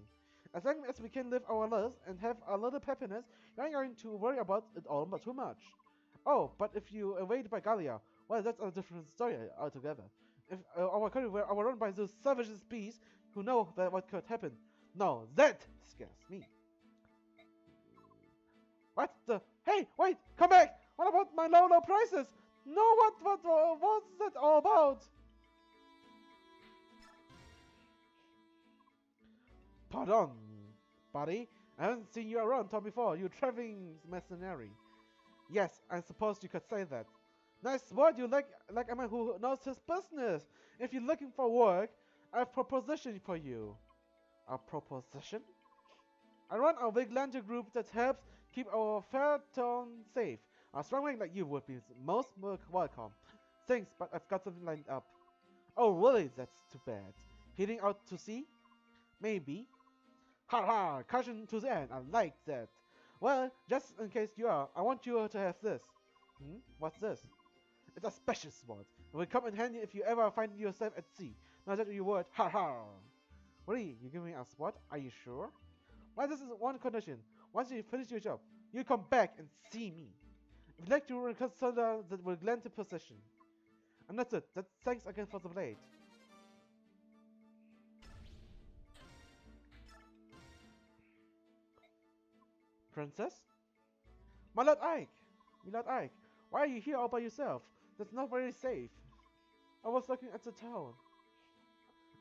As long as we can live our lives and have a little happiness, you aren't going to worry about it all but too much. Oh, but if you invade by Gallia, well, that's a different story altogether. If our country were overrun by those savage beasts who know that what could happen, no, that scares me. What the? Hey, wait, come back! What about my low prices? No, what's that all about? Pardon, buddy. I haven't seen you around town before. You traveling mercenary. Yes, I suppose you could say that. Nice word, you like a man who knows his business. If you're looking for work, I have a proposition for you. A proposition? I run a vigilante group that helps keep our fair town safe. A strong man like you would be most welcome. Thanks, but I've got something lined up. Oh, really? That's too bad. Heading out to sea? Maybe. Ha ha! Caution to the end. I like that. Well, just in case you are, I want you to have this. What's this? It's a special sword. It will come in handy if you ever find yourself at sea. Now that you would. Ha ha! Really? You give me a sword? Are you sure? Well, this is one condition. Once you finish your job, you come back and see me. If you'd like to reconsider that will grant the position. And that's it. Thanks again for the blade. Princess? My Lord Ike! Why are you here all by yourself? That's not very safe. I was looking at the town.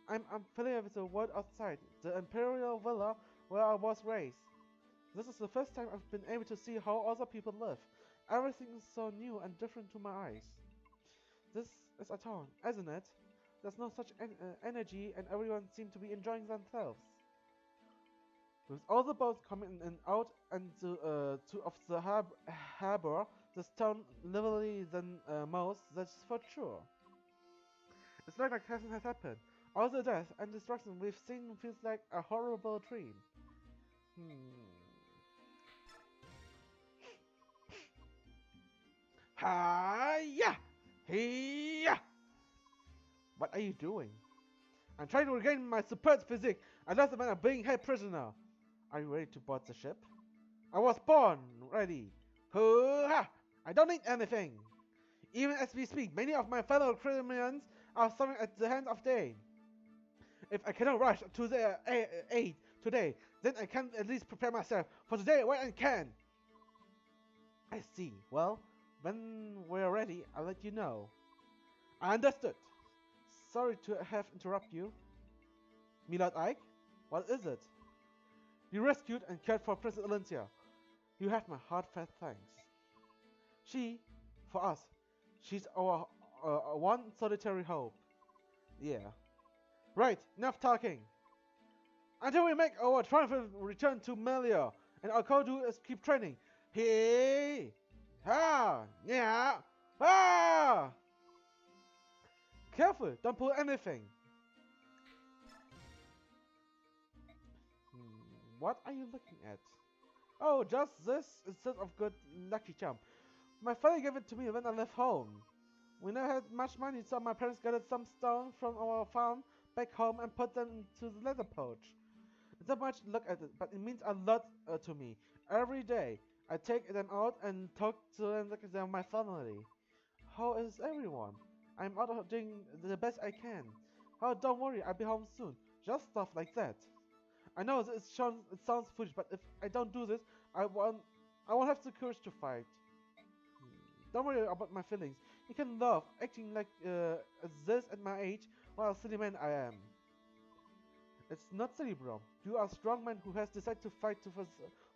I'm familiar with the world outside, the Imperial Villa where I was raised. This is the first time I've been able to see how other people live. Everything is so new and different to my eyes. This is a town, isn't it? There's no such energy and everyone seems to be enjoying themselves. With all the boats coming in and out and of the harbor, this town livelier than most, that's for sure. It's like nothing has happened. All the death and destruction we've seen feels like a horrible dream. Hi-ya! Hey-ya! What are you doing? I'm trying to regain my superb physique. I lost the man of being held prisoner. Are you ready to board the ship? I was born ready. Hoo-ha! I don't need anything. Even as we speak, many of my fellow criminals are suffering at the hands of day. If I cannot rush to their aid today, then I can at least prepare myself for the day when I can. I see. Well, when we're ready, I'll let you know. I understood. Sorry to have interrupted you. Milord Ike? What is it? You rescued and cared for Princess Elyncia. You have my heartfelt thanks. For us, she's our one solitary hope. Yeah. Right, enough talking. Until we make our triumphant return to Melia, and our call do is keep training. Hey! Ha! Yeah! Ah! Careful, don't pull anything. What are you looking at? Oh, just this instead of good lucky charm. My father gave it to me when I left home. We never had much money, so my parents gathered some stone from our farm back home and put them into the leather pouch. It's not much to look at it, but it means a lot to me. Every day, I take them out and talk to them like they're my family. How is everyone? I'm out doing the best I can. Oh, don't worry, I'll be home soon. Just stuff like that. I know it sounds foolish, but if I don't do this, I won't have the courage to fight. Don't worry about my feelings. You can laugh, acting like this at my age, what a silly man I am. It's not silly, bro. You are a strong man who has decided to fight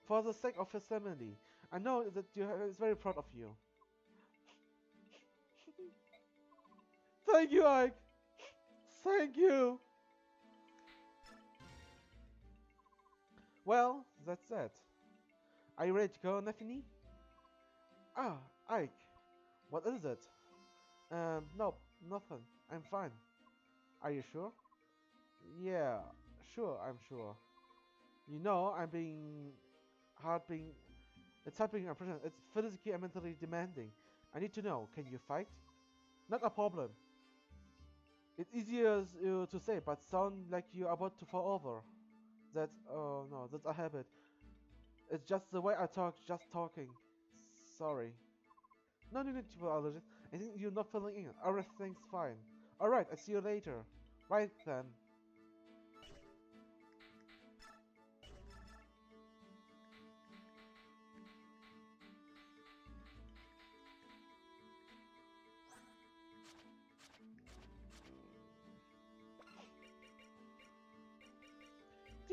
for the sake of his family. I know that is very proud of you. Thank you, Ike. Thank you. Well, that's it. Are you ready to go, Neffini? Ah, Ike. What is it? No, nothing. I'm fine. Are you sure? Yeah, sure, I'm sure. You know, it's hard being a prisoner. It's physically and mentally demanding. I need to know, can you fight? Not a problem. It's easier to say, but sound like you're about to fall over. Oh no, that's a habit. It's just the way I talk, just talking. Sorry. No need to apologize. I think you're not filling in. Everything's fine. Alright, I'll see you later. Right then.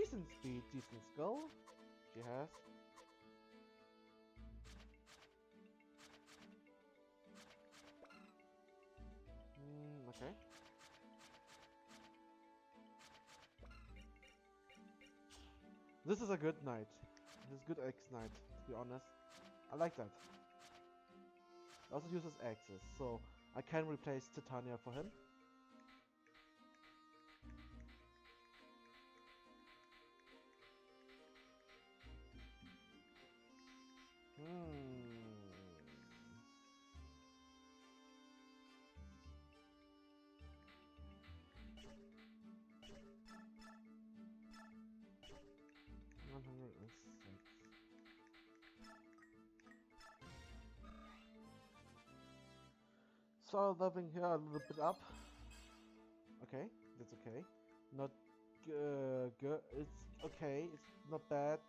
decent speed, decent skill. She has. Okay. This is a good knight. This is good axe knight, to be honest. I like that. Also uses axes, so I can replace Titania for him. So leveling here a little bit up. Okay, that's okay. Not good. It's okay. It's not bad.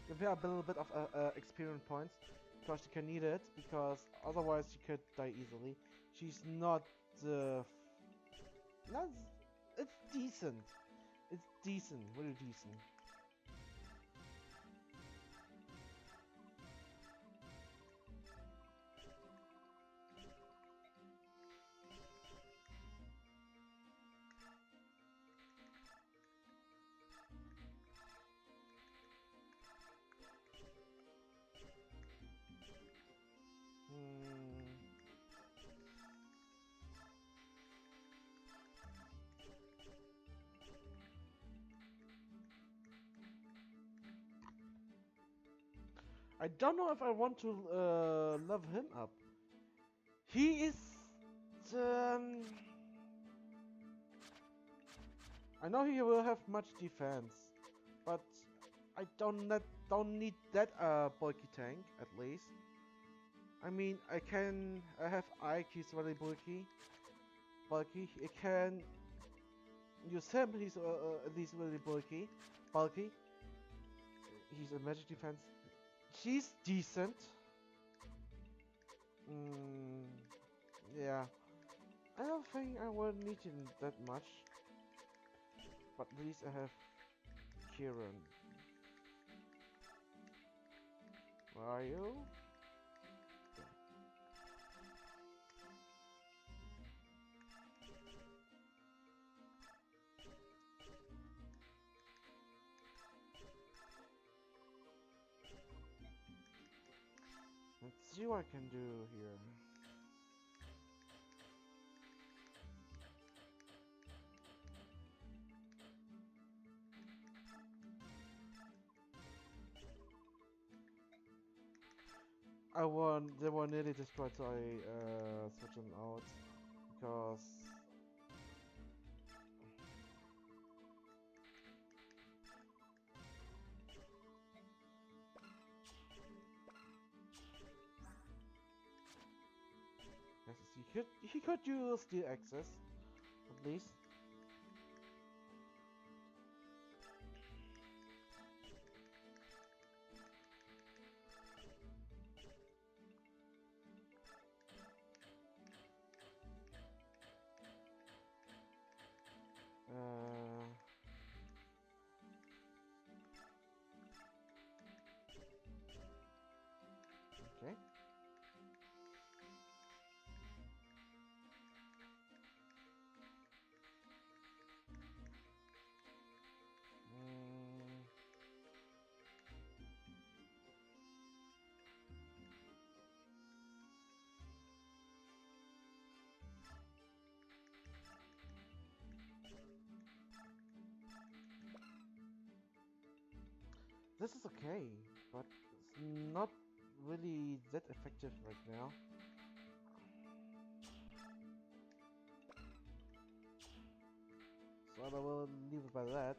Give her a little bit of experience points because she can need it, because otherwise she could die easily. She's not not. It's decent. It's decent. Really decent. I don't know if I want to level him up. He is. I know he will have much defense, but I don't need that bulky tank at least. I mean, I have Ike. He's really bulky. I can use him. He's at least really bulky. He's a magic defense. She's decent. Yeah. I don't think I will need him that much. But at least I have Kieran. Where are you? Let's see what I can do here. They were nearly destroyed, so I switched them out because yes, he could use steel access at least. Okay. This is okay, but it's not really that effective right now. So I will leave it by that.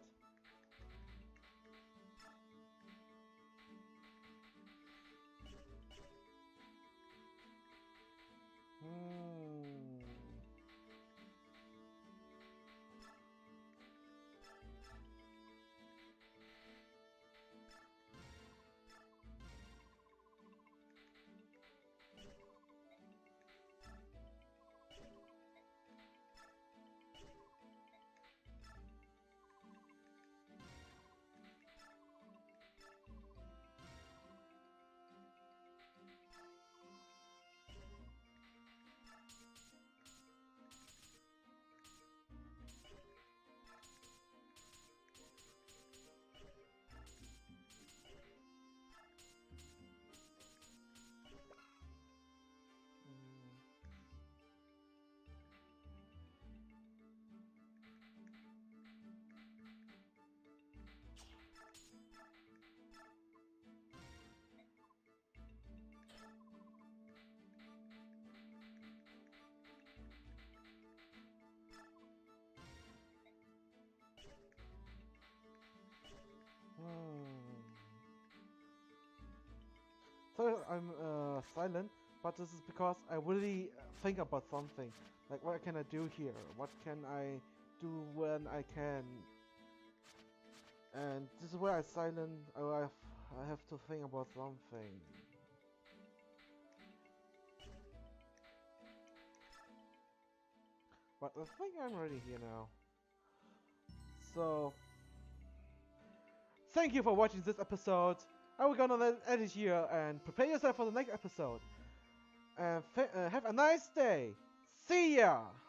So I'm silent, but this is because I really think about something. Like, what can I do here? What can I do when I can? And this is where I silent. I have to think about something. But I think I'm ready here now. So, thank you for watching this episode. I will gonna end it here and prepare yourself for the next episode. And have a nice day. See ya!